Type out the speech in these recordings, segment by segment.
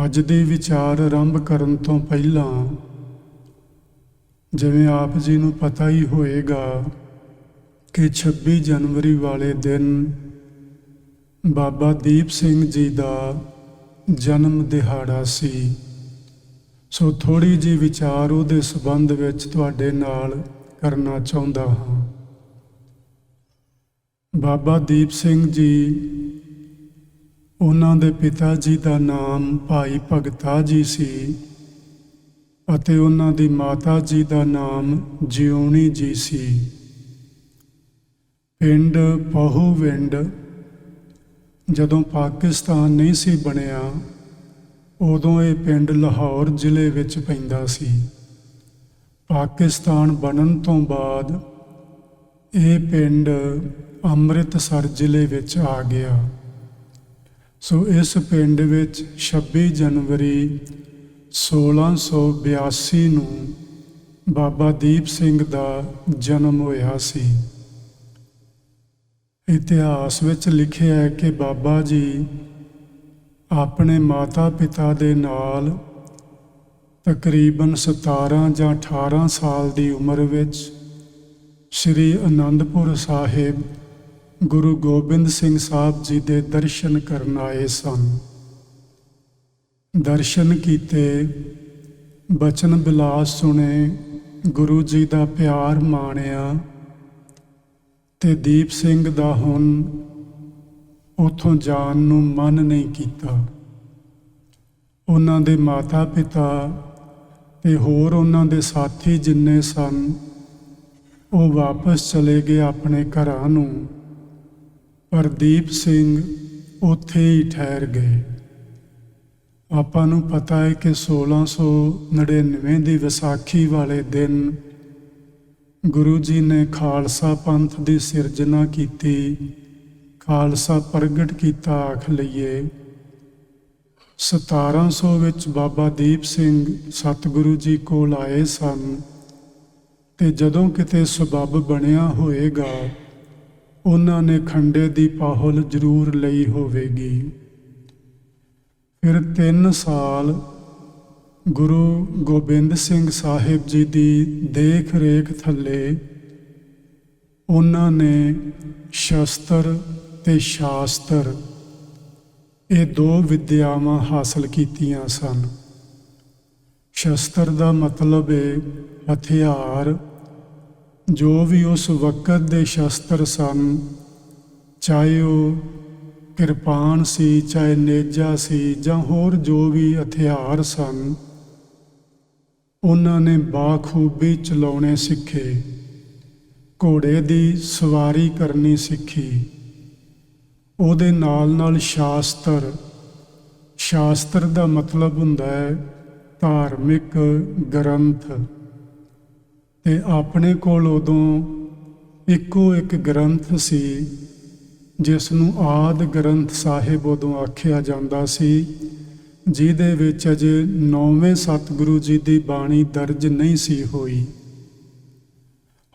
ਅੱਜ ਦੇ ਵਿਚਾਰ ਆਰੰਭ ਕਰਨ ਤੋਂ ਪਹਿਲਾਂ ਜਿਵੇਂ ਆਪ ਜੀ ਨੂੰ ਪਤਾ ਹੀ ਹੋਏਗਾ ਕਿ 26 ਜਨਵਰੀ ਵਾਲੇ ਦਿਨ ਬਾਬਾ ਦੀਪ ਸਿੰਘ ਜੀ ਦਾ ਜਨਮ ਦਿਹਾੜਾ ਸੀ। ਸੋ ਥੋੜ੍ਹੀ ਜਿਹੀ ਵਿਚਾਰ ਉਹਦੇ ਸੰਬੰਧ ਵਿੱਚ ਤੁਹਾਡੇ ਨਾਲ ਕਰਨਾ ਚਾਹੁੰਦਾ ਹਾਂ। ਬਾਬਾ ਦੀਪ ਸਿੰਘ ਜੀ, ਉਹਨਾਂ ਦੇ ਪਿਤਾ ਜੀ ਦਾ ਨਾਮ ਭਾਈ ਭਗਤਾ ਜੀ ਸੀ ਅਤੇ ਉਹਨਾਂ ਦੀ ਮਾਤਾ ਜੀ ਦਾ ਨਾਮ ਜਿਉਣੀ ਜੀ ਸੀ। ਪਿੰਡ ਪਹੂਵਿੰਡ ਜਦੋਂ ਪਾਕਿਸਤਾਨ ਨਹੀਂ ਸੀ ਬਣਿਆ, ਉਦੋਂ ਇਹ ਪਿੰਡ ਲਾਹੌਰ ਜ਼ਿਲ੍ਹੇ ਵਿੱਚ ਪੈਂਦਾ ਸੀ। ਪਾਕਿਸਤਾਨ ਬਣਨ ਤੋਂ ਬਾਅਦ ਇਹ ਪਿੰਡ ਅੰਮ੍ਰਿਤਸਰ ਜ਼ਿਲ੍ਹੇ ਵਿੱਚ ਆ ਗਿਆ। ਸੋ ਇਸ ਪਿੰਡ ਵਿੱਚ 26 ਜਨਵਰੀ 1682 ਨੂੰ ਬਾਬਾ ਦੀਪ ਸਿੰਘ ਦਾ ਜਨਮ ਹੋਇਆ ਸੀ। ਇਤਿਹਾਸ ਵਿੱਚ ਲਿਖਿਆ ਹੈ ਕਿ ਬਾਬਾ ਜੀ ਆਪਣੇ ਮਾਤਾ ਪਿਤਾ ਦੇ ਨਾਲ ਤਕਰੀਬਨ 17 ਜਾਂ 18 ਸਾਲ ਦੀ ਉਮਰ ਵਿੱਚ ਸ੍ਰੀ ਅਨੰਦਪੁਰ ਸਾਹਿਬ ਗੁਰੂ ਗੋਬਿੰਦ ਸਿੰਘ ਸਾਹਿਬ ਜੀ ਦੇ ਦਰਸ਼ਨ ਕਰਨ ਆਏ ਸਨ। ਦਰਸ਼ਨ ਕੀਤੇ, ਬਚਨ ਬਿਲਾਸ ਸੁਣੇ, ਗੁਰੂ ਜੀ ਦਾ ਪਿਆਰ ਮਾਣਿਆ ਤੇ ਦੀਪ ਸਿੰਘ ਦਾ ਹੁਣ ਉੱਥੋਂ ਜਾਣ ਨੂੰ ਮਨ ਨਹੀਂ ਕੀਤਾ। ਉਹਨਾਂ ਦੇ ਮਾਤਾ ਪਿਤਾ ਤੇ ਹੋਰ ਉਹਨਾਂ ਦੇ ਸਾਥੀ ਜਿੰਨੇ ਸਨ, ਉਹ ਵਾਪਸ ਚਲੇ ਗਏ ਆਪਣੇ ਘਰਾਂ ਨੂੰ, ਪਰ ਦੀਪ ਸਿੰਘ ਉੱਥੇ ਹੀ ਠਹਿਰ ਗਏ। ਆਪਾਂ ਨੂੰ ਪਤਾ ਹੈ ਕਿ 1699 ਦੀ ਵਿਸਾਖੀ ਵਾਲੇ ਦਿਨ ਗੁਰੂ ਜੀ ਨੇ ਖਾਲਸਾ ਪੰਥ ਦੀ ਸਿਰਜਣਾ ਕੀਤੀ, ਖਾਲਸਾ ਪ੍ਰਗਟ ਕੀਤਾ ਆਖ ਲਈਏ। 1700 ਵਿੱਚ ਬਾਬਾ ਦੀਪ ਸਿੰਘ ਸਤਿਗੁਰੂ ਜੀ ਕੋਲ ਆਏ ਸਨ ਤੇ ਜਦੋਂ ਕਿਤੇ ਸਬੱਬ ਬਣਿਆ ਹੋਏਗਾ, ਉਹਨਾਂ ਨੇ ਖੰਡੇ ਦੀ ਪਾਹੁਲ ਜ਼ਰੂਰ ਲਈ ਹੋਵੇਗੀ। ਫਿਰ 3 ਸਾਲ ਗੁਰੂ ਗੋਬਿੰਦ ਸਿੰਘ ਸਾਹਿਬ ਜੀ ਦੀ ਦੇਖ ਰੇਖ ਥੱਲੇ ਉਹਨਾਂ ਨੇ ਸ਼ਸਤਰ ਤੇ ਸ਼ਾਸਤਰ, ਇਹ 2 ਵਿਦਿਆਵਾਂ ਹਾਸਲ ਕੀਤੀਆਂ ਸਨ। ਸ਼ਸਤਰ ਦਾ ਮਤਲਬ ਹੈ ਹਥਿਆਰ, ਜੋ ਵੀ ਉਸ ਵਕਤ ਦੇ ਸ਼ਸਤਰ ਸਨ, ਚਾਹੇ ਉਹ ਕਿਰਪਾਨ ਸੀ, ਚਾਹੇ ਨੇਜਾ ਸੀ, ਜਾਂ ਹੋਰ ਜੋ ਵੀ ਹਥਿਆਰ ਸਨ, ਉਹਨਾਂ ਨੇ ਬਾਖੂਬੀ ਚਲਾਉਣੇ ਸਿੱਖੇ। ਘੋੜੇ ਦੀ ਸਵਾਰੀ ਕਰਨੀ ਸਿੱਖੀ। ਉਹਦੇ ਨਾਲ ਸ਼ਾਸਤਰ, ਸ਼ਾਸਤਰ ਦਾ ਮਤਲਬ ਹੁੰਦਾ ਹੈ ਧਾਰਮਿਕ ਗ੍ਰੰਥ, ਤੇ ਆਪਣੇ ਕੋਲ ਉਦੋਂ ਇੱਕੋ ਇੱਕ ਗ੍ਰੰਥ ਸੀ ਜਿਸ ਨੂੰ ਆਦਿ ਗ੍ਰੰਥ ਸਾਹਿਬ ਉਦੋਂ ਆਖਿਆ ਜਾਂਦਾ ਸੀ, ਜਿਹਦੇ ਵਿੱਚ ਅਜੇ 9ਵੇਂ ਸਤਿਗੁਰੂ ਜੀ ਦੀ ਬਾਣੀ ਦਰਜ ਨਹੀਂ ਸੀ ਹੋਈ।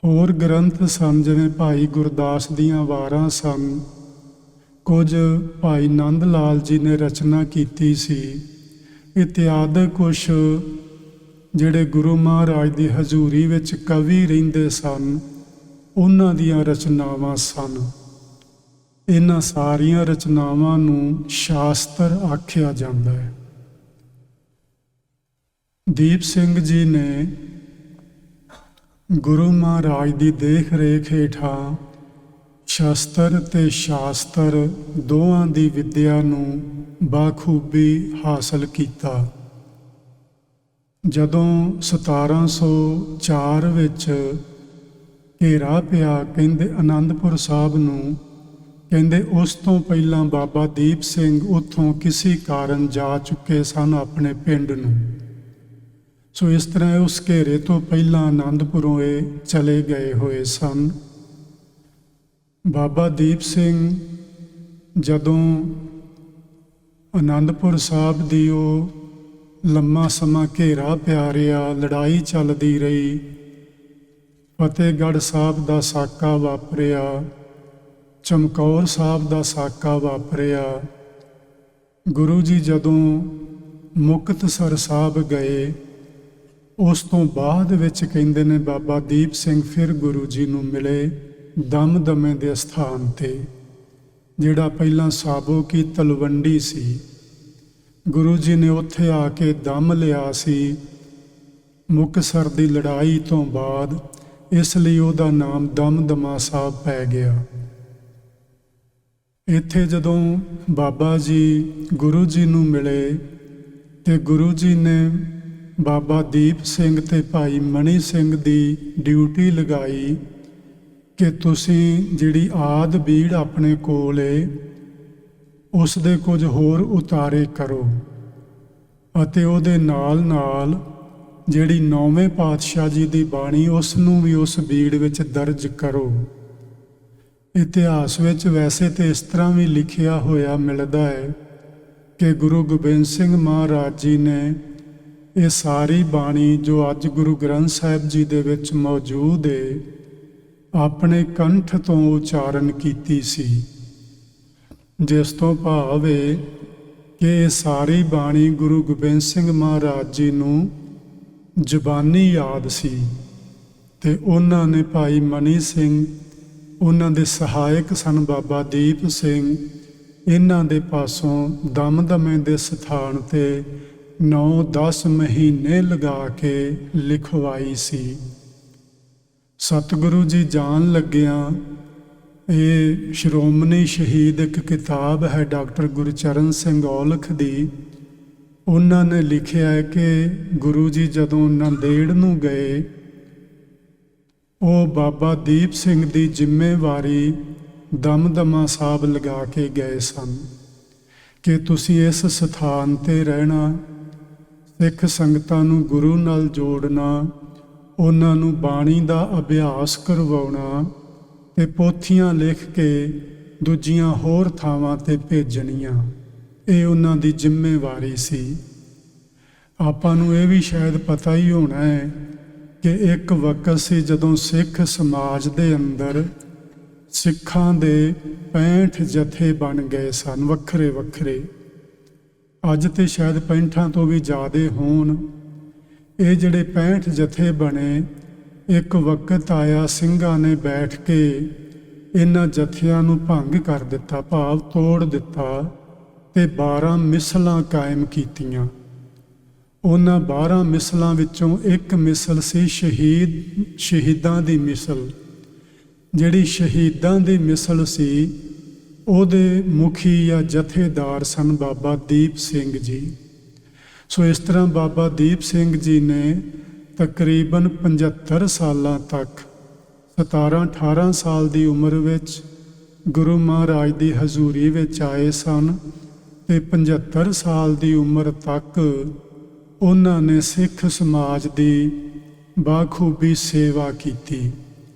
ਹੋਰ ਗ੍ਰੰਥ ਸਨ, ਜਿਵੇਂ ਭਾਈ ਗੁਰਦਾਸ ਦੀਆਂ ਵਾਰਾਂ ਸਨ, ਕੁਝ ਭਾਈ ਨੰਦ ਲਾਲ ਜੀ ਨੇ ਰਚਨਾ ਕੀਤੀ ਸੀ, ਇਤਿਆਦਿ ਕੁਛ ਜਿਹੜੇ ਗੁਰੂ ਮਹਾਰਾਜ ਦੀ ਹਜ਼ੂਰੀ ਵਿੱਚ ਕਵੀ ਰਹਿੰਦੇ ਸਨ, ਉਹਨਾਂ ਦੀਆਂ ਰਚਨਾਵਾਂ ਸਨ। ਇਹਨਾਂ ਸਾਰੀਆਂ ਰਚਨਾਵਾਂ ਨੂੰ ਸ਼ਾਸਤਰ ਆਖਿਆ ਜਾਂਦਾ ਹੈ। ਦੀਪ ਸਿੰਘ ਜੀ ਨੇ ਗੁਰੂ ਮਹਾਰਾਜ ਦੀ ਦੇਖ ਰੇਖ ਹੇਠਾਂ ਸ਼ਸਤਰ ਤੇ ਸ਼ਾਸਤਰ ਦੋਵਾਂ ਦੀ ਵਿੱਦਿਆ ਨੂੰ ਬਾਖੂਬੀ ਹਾਸਲ ਕੀਤਾ। ਜਦੋਂ 1704 ਵਿੱਚ ਘੇਰਾ ਪਿਆ, ਕਹਿੰਦੇ ਅਨੰਦਪੁਰ ਸਾਹਿਬ ਨੂੰ, ਕਹਿੰਦੇ ਉਸ ਤੋਂ ਪਹਿਲਾਂ ਬਾਬਾ ਦੀਪ ਸਿੰਘ ਉੱਥੋਂ ਕਿਸੇ ਕਾਰਨ ਜਾ ਚੁੱਕੇ ਸਨ ਆਪਣੇ ਪਿੰਡ ਨੂੰ। ਸੋ ਇਸ ਤਰ੍ਹਾਂ ਉਸ ਘੇਰੇ ਤੋਂ ਪਹਿਲਾਂ ਅਨੰਦਪੁਰੋਂ ਇਹ ਚਲੇ ਗਏ ਹੋਏ ਸਨ। ਬਾਬਾ ਦੀਪ ਸਿੰਘ ਜਦੋਂ ਅਨੰਦਪੁਰ ਸਾਹਿਬ ਦੀ ਉਹ ਲੰਮਾ ਸਮਾਂ ਘੇਰਾ ਪਿਆ ਰਿਹਾ, ਲੜਾਈ ਚੱਲਦੀ ਰਹੀ, ਫਤਿਹਗੜ੍ਹ ਸਾਹਿਬ ਦਾ ਸਾਕਾ ਵਾਪਰਿਆ, ਚਮਕੌਰ ਸਾਹਿਬ ਦਾ ਸਾਕਾ ਵਾਪਰਿਆ। ਗੁਰੂ ਜੀ ਜਦੋਂ ਮੁਕਤਸਰ ਸਾਹਿਬ ਗਏ। ਉਸ ਤੋਂ ਬਾਅਦ ਵਿੱਚ ਕਹਿੰਦੇ ਨੇ ਬਾਬਾ ਦੀਪ ਸਿੰਘ ਫਿਰ ਗੁਰੂ ਜੀ ਨੂੰ ਮਿਲੇ ਦਮਦਮੇ ਦੇ ਸਥਾਨ ਤੇ, ਜਿਹੜਾ ਪਹਿਲਾਂ ਸਾਬੋ ਕੀ ਤਲਵੰਡੀ ਸੀ। ਗੁਰੂ ਜੀ ਨੇ ਉੱਥੇ ਆ ਕੇ ਦਮ ਲਿਆ ਸੀ ਮੁਕਤਸਰ ਦੀ ਲੜਾਈ ਤੋਂ ਬਾਅਦ, ਇਸ ਲਈ ਉਹਦਾ ਨਾਮ ਦਮਦਮਾ ਸਾਹਿਬ ਪੈ ਗਿਆ। ਇੱਥੇ ਜਦੋਂ ਬਾਬਾ ਜੀ ਗੁਰੂ ਜੀ ਨੂੰ ਮਿਲੇ ਤੇ ਗੁਰੂ ਜੀ ਨੇ ਬਾਬਾ ਦੀਪ ਸਿੰਘ ਤੇ ਭਾਈ ਮਣੀ ਸਿੰਘ ਦੀ ਡਿਊਟੀ ਲਗਾਈ ਕਿ ਤੁਸੀਂ ਜਿਹੜੀ ਆਦ ਬੀੜ ਆਪਣੇ ਕੋਲ ਏ ਉਸ ਦੇ ਕੁਝ ਹੋਰ ਉਤਾਰੇ ਕਰੋ, ਅਤੇ ਉਹਦੇ ਨਾਲ ਨਾਲ ਜਿਹੜੀ 9ਵੇਂ ਪਾਤਸ਼ਾਹ ਜੀ ਦੀ ਬਾਣੀ ਉਸ ਨੂੰ ਵੀ ਉਸ ਬੀੜ ਵਿੱਚ ਦਰਜ ਕਰੋ। ਇਤਿਹਾਸ ਵਿੱਚ ਵੈਸੇ ਤੇ ਇਸ ਤਰ੍ਹਾਂ ਵੀ ਲਿਖਿਆ ਹੋਇਆ ਮਿਲਦਾ ਹੈ ਕਿ ਗੁਰੂ ਗੋਬਿੰਦ ਸਿੰਘ ਮਹਾਰਾਜ ਜੀ ਨੇ ਇਹ ਸਾਰੀ ਬਾਣੀ ਜੋ ਅੱਜ ਗੁਰੂ ਗ੍ਰੰਥ ਸਾਹਿਬ ਜੀ ਦੇ ਵਿੱਚ ਮੌਜੂਦ ਹੈ ਆਪਣੇ ਕੰਠ ਤੋਂ ਉਚਾਰਨ ਕੀਤੀ ਸੀ, ਜਿਸ ਤੋਂ ਭਾਵ ਹੈ ਕਿ ਇਹ ਸਾਰੀ ਬਾਣੀ ਗੁਰੂ ਗੋਬਿੰਦ ਸਿੰਘ ਮਹਾਰਾਜ ਜੀ ਨੂੰ ਜ਼ੁਬਾਨੀ ਯਾਦ ਸੀ ਤੇ ਉਹਨਾਂ ਨੇ ਭਾਈ ਮਨੀ ਸਿੰਘ, ਉਹਨਾਂ ਦੇ ਸਹਾਇਕ ਸਨ ਬਾਬਾ ਦੀਪ ਸਿੰਘ, ਇਹਨਾਂ ਦੇ ਪਾਸੋਂ ਦਮਦਮੇ ਦੇ ਸਥਾਨ ਤੇ 9-10 ਮਹੀਨੇ ਲਗਾ ਕੇ ਲਿਖਵਾਈ ਸੀ। ਸਤਿਗੁਰੂ ਜੀ ਜਾਣ ਲੱਗਿਆਂ ਇਹ ਸ਼੍ਰੋਮਣੀ ਸ਼ਹੀਦ ਇੱਕ ਕਿਤਾਬ ਹੈ ਡਾਕਟਰ ਗੁਰਚਰਨ ਸਿੰਘ ਔਲਖ ਦੀ, ਉਹਨਾਂ ਨੇ ਲਿਖਿਆ ਹੈ ਕਿ ਗੁਰੂ ਜੀ ਜਦੋਂ ਨੰਦੇੜ ਨੂੰ ਗਏ ਉਹ ਬਾਬਾ ਦੀਪ ਸਿੰਘ ਦੀ ਜ਼ਿੰਮੇਵਾਰੀ ਦਮਦਮਾ ਸਾਹਿਬ ਲਗਾ ਕੇ ਗਏ ਸਨ ਕਿ ਤੁਸੀਂ ਇਸ ਸਥਾਨ ਤੇ ਰਹਿਣਾ, ਸਿੱਖ ਸੰਗਤਾਂ ਨੂੰ ਗੁਰੂ ਨਾਲ ਜੋੜਨਾ, ਉਹਨਾਂ ਨੂੰ ਬਾਣੀ ਦਾ ਅਭਿਆਸ ਕਰਵਾਉਣਾ ਤੇ ਪੋਥੀਆਂ ਲਿਖ ਕੇ ਦੂਜੀਆਂ ਹੋਰ ਥਾਵਾਂ ਤੇ ਭੇਜਣੀਆਂ। ਇਹ ਉਹਨਾਂ ਦੀ ਜ਼ਿੰਮੇਵਾਰੀ ਸੀ। ਆਪਾਂ ਨੂੰ ਇਹ ਵੀ ਸ਼ਾਇਦ ਪਤਾ ਹੀ ਹੋਣਾ ਹੈ ਕਿ ਇੱਕ ਵਕਤ ਸੀ ਜਦੋਂ ਸਿੱਖ ਸਮਾਜ ਦੇ ਅੰਦਰ ਸਿੱਖਾਂ ਦੇ 65 ਜਥੇ ਬਣ ਗਏ ਸਨ, ਵੱਖਰੇ ਵੱਖਰੇ। ਅੱਜ ਤੇ ਸ਼ਾਇਦ 65 ਤੋਂ ਵੀ ਜ਼ਿਆਦਾ ਹੋਣ। ਇਹ ਜਿਹੜੇ 65 ਜਥੇ ਬਣੇ, ਇੱਕ ਵਕਤ ਆਇਆ ਸਿੰਘਾਂ ਨੇ ਬੈਠ ਕੇ ਇਹਨਾਂ ਜਥਿਆਂ ਨੂੰ ਭੰਗ ਕਰ ਦਿੱਤਾ, ਭਾਵ ਤੋੜ ਦਿੱਤਾ ਤੇ 12 ਮਿਸਲਾਂ ਕਾਇਮ ਕੀਤੀਆਂ। ਉਹਨਾਂ 12 ਮਿਸਲਾਂ ਵਿੱਚੋਂ ਇੱਕ ਮਿਸਲ ਸੀ ਸ਼ਹੀਦਾਂ ਦੀ ਮਿਸਲ। ਜਿਹੜੀ ਸ਼ਹੀਦਾਂ ਦੀ ਮਿਸਲ ਸੀ ਉਹਦੇ ਮੁਖੀ ਜਾਂ ਜਥੇਦਾਰ ਸਨ ਬਾਬਾ ਦੀਪ ਸਿੰਘ ਜੀ। ਸੋ ਇਸ ਤਰ੍ਹਾਂ ਬਾਬਾ ਦੀਪ ਸਿੰਘ ਜੀ ਨੇ ਤਕਰੀਬਨ 75 ਸਾਲਾਂ ਤੱਕ 17-18 ਸਾਲ ਦੀ ਉਮਰ ਵਿੱਚ ਗੁਰੂ ਮਹਾਰਾਜ ਦੀ ਹਜ਼ੂਰੀ ਵਿੱਚ ਆਏ ਸਨ ਤੇ 75 ਸਾਲ ਦੀ ਉਮਰ ਤੱਕ ਉਹਨਾਂ ਨੇ ਸਿੱਖ ਸਮਾਜ ਦੀ ਬਾਖੂਬੀ ਸੇਵਾ ਕੀਤੀ।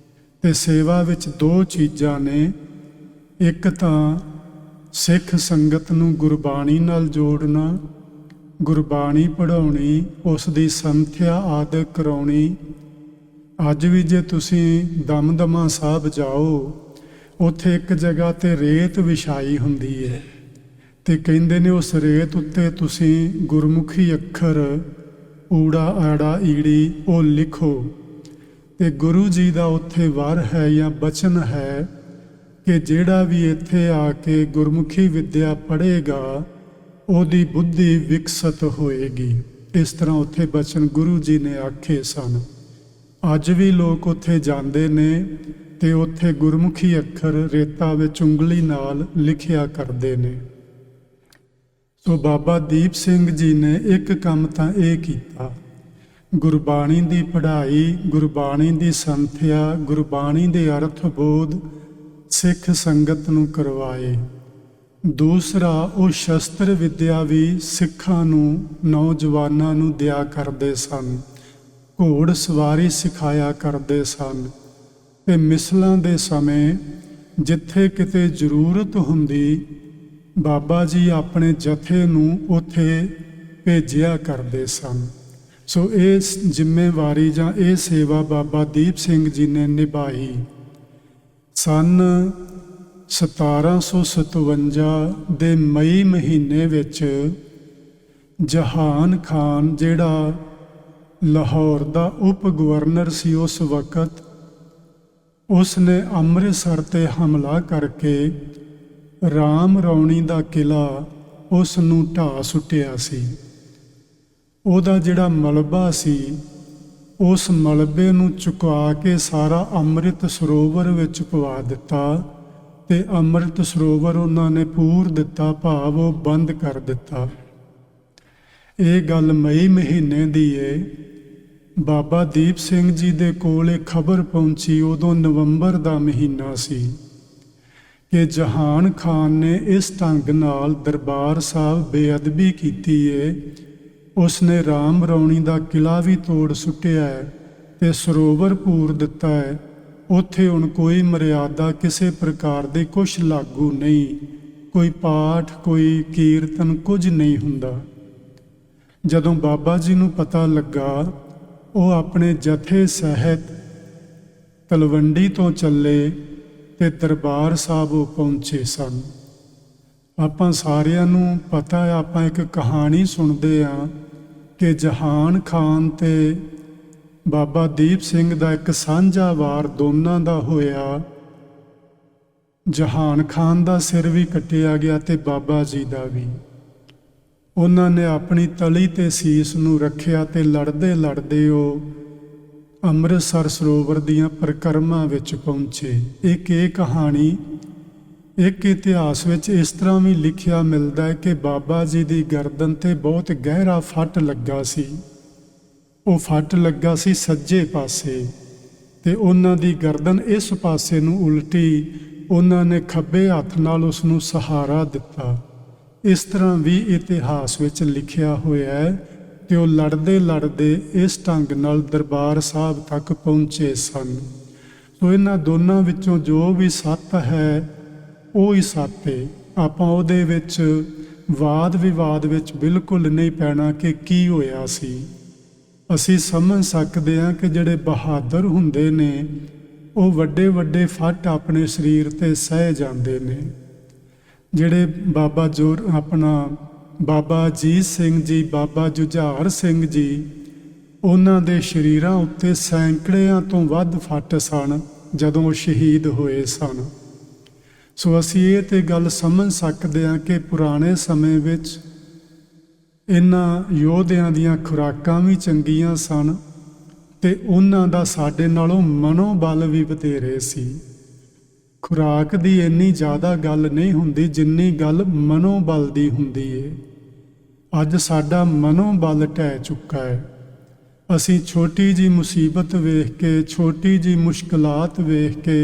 ਤੇ ਸੇਵਾ ਵਿੱਚ 2 ਚੀਜ਼ਾਂ ਨੇ, ਇੱਕ ਤਾਂ ਸਿੱਖ ਸੰਗਤ ਨੂੰ ਗੁਰਬਾਣੀ ਨਾਲ ਜੋੜਨਾ, ਗੁਰਬਾਣੀ ਪੜ੍ਹਾਉਣੀ, ਉਸ ਦੀ ਸੰਥਿਆ ਆਦਿ ਕਰਾਉਣੀ। ਅੱਜ ਵੀ ਜੇ ਤੁਸੀਂ ਦਮਦਮਾ ਸਾਹਿਬ ਜਾਓ, ਉੱਥੇ ਇੱਕ ਜਗ੍ਹਾ ਤੇ ਰੇਤ ਵਿਛਾਈ ਹੁੰਦੀ ਹੈ ਤੇ ਕਹਿੰਦੇ ਨੇ ਉਸ ਰੇਤ ਉੱਤੇ ਤੁਸੀਂ ਗੁਰਮੁਖੀ ਅੱਖਰ ਊੜਾ ਆੜਾ ਈੜੀ ਉਹ ਲਿਖੋ। ਤੇ ਗੁਰੂ ਜੀ ਦਾ ਉੱਥੇ ਵਰ ਹੈ ਜਾਂ ਬਚਨ ਹੈ ਕਿ ਜਿਹੜਾ ਵੀ ਇੱਥੇ ਆ ਕੇ ਗੁਰਮੁਖੀ ਵਿੱਦਿਆ ਪੜ੍ਹੇਗਾ ਉਹਦੀ ਬੁੱਧੀ ਵਿਕਸਤ ਹੋਏਗੀ। ਇਸ ਤਰ੍ਹਾਂ ਉੱਥੇ ਬਚਨ ਗੁਰੂ ਜੀ ਨੇ ਆਖੇ ਸਨ। ਅੱਜ ਵੀ ਲੋਕ ਉੱਥੇ ਜਾਂਦੇ ਨੇ ਤੇ ਉੱਥੇ ਗੁਰਮੁਖੀ ਅੱਖਰ ਰੇਤਾ ਵਿੱਚ ਉਂਗਲੀ ਨਾਲ ਲਿਖਿਆ ਕਰਦੇ ਨੇ। ਸੋ ਬਾਬਾ ਦੀਪ ਸਿੰਘ ਜੀ ਨੇ ਇੱਕ ਕੰਮ ਤਾਂ ਇਹ ਕੀਤਾ, ਗੁਰਬਾਣੀ ਦੀ ਪੜ੍ਹਾਈ, ਗੁਰਬਾਣੀ ਦੀ ਸੰਥਿਆ, ਗੁਰਬਾਣੀ ਦੇ ਅਰਥ ਬੋਧ ਸਿੱਖ ਸੰਗਤ ਨੂੰ ਕਰਵਾਏ। ਦੂਸਰਾ, ਉਹ ਸ਼ਸਤਰ ਵਿੱਦਿਆ ਵੀ ਸਿੱਖਾਂ ਨੂੰ, ਨੌਜਵਾਨਾਂ ਨੂੰ ਦਿਆ ਕਰਦੇ ਸਨ, ਘੋੜ ਸਵਾਰੀ ਸਿਖਾਇਆ ਕਰਦੇ ਸਨ। ਤੇ ਮਿਸਲਾਂ ਦੇ ਸਮੇਂ ਜਿੱਥੇ ਕਿਤੇ ਜ਼ਰੂਰਤ ਹੁੰਦੀ, ਬਾਬਾ ਜੀ ਆਪਣੇ ਜਥੇ ਨੂੰ ਉੱਥੇ ਭੇਜਿਆ ਕਰਦੇ ਸਨ। ਸੋ ਇਹ ਜ਼ਿੰਮੇਵਾਰੀ ਜਾਂ ਇਹ ਸੇਵਾ ਬਾਬਾ ਦੀਪ ਸਿੰਘ ਜੀ ਨੇ ਨਿਭਾਈ। ਸਨ 1757 ਦੇ ਮਈ ਮਹੀਨੇ ਵਿੱਚ ਜਹਾਨ ਖਾਨ ਜਿਹੜਾ ਲਾਹੌਰ ਦਾ ਉਪ ਗਵਰਨਰ ਸੀ ਉਸ ਵਕਤ, ਉਸ ਨੇ ਅੰਮ੍ਰਿਤਸਰ 'ਤੇ ਹਮਲਾ ਕਰਕੇ ਰਾਮ ਰੌਣੀ ਦਾ ਕਿਲ੍ਹਾ ਉਸ ਨੂੰ ਢਾਹ ਸੁੱਟਿਆ ਸੀ। ਉਹਦਾ ਜਿਹੜਾ ਮਲਬਾ ਸੀ, ਉਸ ਮਲਬੇ ਨੂੰ ਚੁਕਾ ਕੇ ਸਾਰਾ ਅੰਮ੍ਰਿਤ ਸਰੋਵਰ ਵਿੱਚ ਪਵਾ ਦਿੱਤਾ ਤੇ ਅੰਮ੍ਰਿਤ ਸਰੋਵਰ ਉਹਨਾਂ ਨੇ ਪੂਰ ਦਿੱਤਾ, ਭਾਵ ਉਹ ਬੰਦ ਕਰ ਦਿੱਤਾ। ਇਹ ਗੱਲ ਮਈ ਮਹੀਨੇ ਦੀ ਏ। ਬਾਬਾ ਦੀਪ ਸਿੰਘ ਜੀ ਦੇ ਕੋਲ ਇਹ ਖਬਰ ਪਹੁੰਚੀ, ਉਦੋਂ ਨਵੰਬਰ ਦਾ ਮਹੀਨਾ ਸੀ, ਕਿ ਜਹਾਨ ਖਾਨ ਨੇ ਇਸ ਢੰਗ ਨਾਲ ਦਰਬਾਰ ਸਾਹਿਬ ਬੇਅਦਬੀ ਕੀਤੀ ਏ। ਉਸਨੇ ਰਾਮ ਰੌਣੀ ਦਾ ਕਿਲ੍ਹਾ ਵੀ ਤੋੜ ਸੁੱਟਿਆ ਹੈ ਤੇ ਸਰੋਵਰ ਪੂਰ ਦਿੱਤਾ ਹੈ। ਉੱਥੇ ਹੁਣ ਕੋਈ ਮਰਿਆਦਾ ਕਿਸੇ ਪ੍ਰਕਾਰ ਦੀ ਕੁਛ ਲਾਗੂ ਨਹੀਂ, ਕੋਈ ਪਾਠ, ਕੋਈ ਕੀਰਤਨ, ਕੁਝ ਨਹੀਂ ਹੁੰਦਾ। ਜਦੋਂ ਬਾਬਾ ਜੀ ਨੂੰ ਪਤਾ ਲੱਗਾ, ਉਹ ਆਪਣੇ ਜਥੇ ਸਹਿਤ ਤਲਵੰਡੀ ਤੋਂ ਚੱਲੇ ਤੇ ਦਰਬਾਰ ਸਾਹਿਬ ਉਹ ਪਹੁੰਚੇ ਸਨ। ਆਪਾਂ ਸਾਰਿਆਂ ਨੂੰ ਪਤਾ ਹੈ, ਆਪਾਂ ਇੱਕ ਕਹਾਣੀ ਸੁਣਦੇ ਹਾਂ ਕਿ ਜਹਾਨ ਖਾਨ ਤੇ ਬਾਬਾ ਦੀਪ ਸਿੰਘ ਦਾ ਇੱਕ ਸਾਂਝਾ ਵਾਰ ਦੋਨਾਂ ਦਾ ਹੋਇਆ। ਜਹਾਨ ਖਾਨ ਦਾ ਸਿਰ ਵੀ ਕੱਟਿਆ ਗਿਆ ਤੇ ਬਾਬਾ ਜੀ ਦਾ ਵੀ। ਉਹਨਾਂ ਨੇ ਆਪਣੀ ਤਲੀ ਤੇ ਸੀਸ ਨੂੰ ਰੱਖਿਆ ਤੇ ਲੜਦੇ ਲੜਦੇ ਉਹ ਅੰਮ੍ਰਿਤਸਰ ਸਰੋਵਰ ਦੀਆਂ ਪਰਿਕਰਮਾ ਵਿੱਚ ਪਹੁੰਚੇ। ਇਹ ਕਹਾਣੀ ਇੱਕ ਇਤਿਹਾਸ ਵਿੱਚ ਇਸ ਤਰ੍ਹਾਂ ਵੀ ਲਿਖਿਆ ਮਿਲਦਾ ਹੈ ਕਿ ਬਾਬਾ ਜੀ ਦੀ ਗਰਦਨ ਤੇ ਬਹੁਤ ਗਹਿਰਾ ਫੱਟ ਲੱਗਾ ਸੀ। ਉਹ ਫੱਟ ਲੱਗਾ ਸੀ ਸੱਜੇ ਪਾਸੇ ਤੇ ਉਹਨਾਂ ਦੀ ਗਰਦਨ ਇਸ ਪਾਸੇ ਨੂੰ ਉਲਟੀ, ਉਹਨਾਂ ਨੇ ਖੱਬੇ ਹੱਥ ਨਾਲ ਉਸ ਨੂੰ ਸਹਾਰਾ ਦਿੱਤਾ। ਇਸ ਤਰ੍ਹਾਂ ਵੀ ਇਤਿਹਾਸ ਵਿੱਚ ਲਿਖਿਆ ਹੋਇਆ ਹੈ ਕਿ ਉਹ ਲੜਦੇ ਲੜਦੇ ਇਸ ਢੰਗ ਨਾਲ ਦਰਬਾਰ ਸਾਹਿਬ ਤੱਕ ਪਹੁੰਚੇ ਸਨ। ਸੋ ਇਹਨਾਂ ਦੋਨਾਂ ਵਿੱਚੋਂ ਜੋ ਵੀ ਸੱਤ ਹੈ ਉਹ ਹੀ ਸੱਤ ਹੈ। ਆਪਾਂ ਉਹਦੇ ਵਿੱਚ ਵਾਦ ਵਿਵਾਦ ਵਿੱਚ ਬਿਲਕੁਲ ਨਹੀਂ ਪੈਣਾ ਕਿ ਕੀ ਹੋਇਆ ਸੀ। ਅਸੀਂ ਸਮਝ ਸਕਦੇ ਹਾਂ ਕਿ ਜਿਹੜੇ ਬਹਾਦਰ ਹੁੰਦੇ ਨੇ ਉਹ ਵੱਡੇ ਵੱਡੇ ਫੱਟ ਆਪਣੇ ਸਰੀਰ 'ਤੇ ਸਹਿ ਜਾਂਦੇ ਨੇ। ਜਿਹੜੇ ਬਾਬਾ ਅਜੀਤ ਸਿੰਘ ਜੀ, ਬਾਬਾ ਜੁਝਾਰ ਸਿੰਘ ਜੀ, ਉਹਨਾਂ ਦੇ ਸਰੀਰਾਂ ਉੱਤੇ ਸੈਂਕੜਿਆਂ ਤੋਂ ਵੱਧ ਫੱਟ ਸਨ ਜਦੋਂ ਉਹ ਸ਼ਹੀਦ ਹੋਏ ਸਨ। ਸੋ ਅਸੀਂ ਇਹ ਤੇ ਗੱਲ ਸਮਝ ਸਕਦੇ ਹਾਂ ਕਿ ਪੁਰਾਣੇ ਸਮੇਂ ਵਿੱਚ ਇਹਨਾਂ ਯੋਧਿਆਂ ਦੀਆਂ ਖੁਰਾਕਾਂ ਵੀ ਚੰਗੀਆਂ ਸਨ ਤੇ ਉਹਨਾਂ ਦਾ ਸਾਡੇ ਨਾਲੋਂ ਮਨੋਬਲ ਵੀ ਵਧੇਰੇ ਸੀ। ਖੁਰਾਕ ਦੀ ਇੰਨੀ ਜ਼ਿਆਦਾ ਗੱਲ ਨਹੀਂ ਹੁੰਦੀ ਜਿੰਨੀ ਗੱਲ ਮਨੋਬਲ ਦੀ ਹੁੰਦੀ ਏ। ਅੱਜ ਸਾਡਾ ਮਨੋਬਲ ਢਹਿ ਚੁੱਕਾ ਹੈ। ਅਸੀਂ ਛੋਟੀ ਜੀ ਮੁਸੀਬਤ ਵੇਖ ਕੇ, ਛੋਟੀ ਜੀ ਮੁਸ਼ਕਲਾਤ ਵੇਖ ਕੇ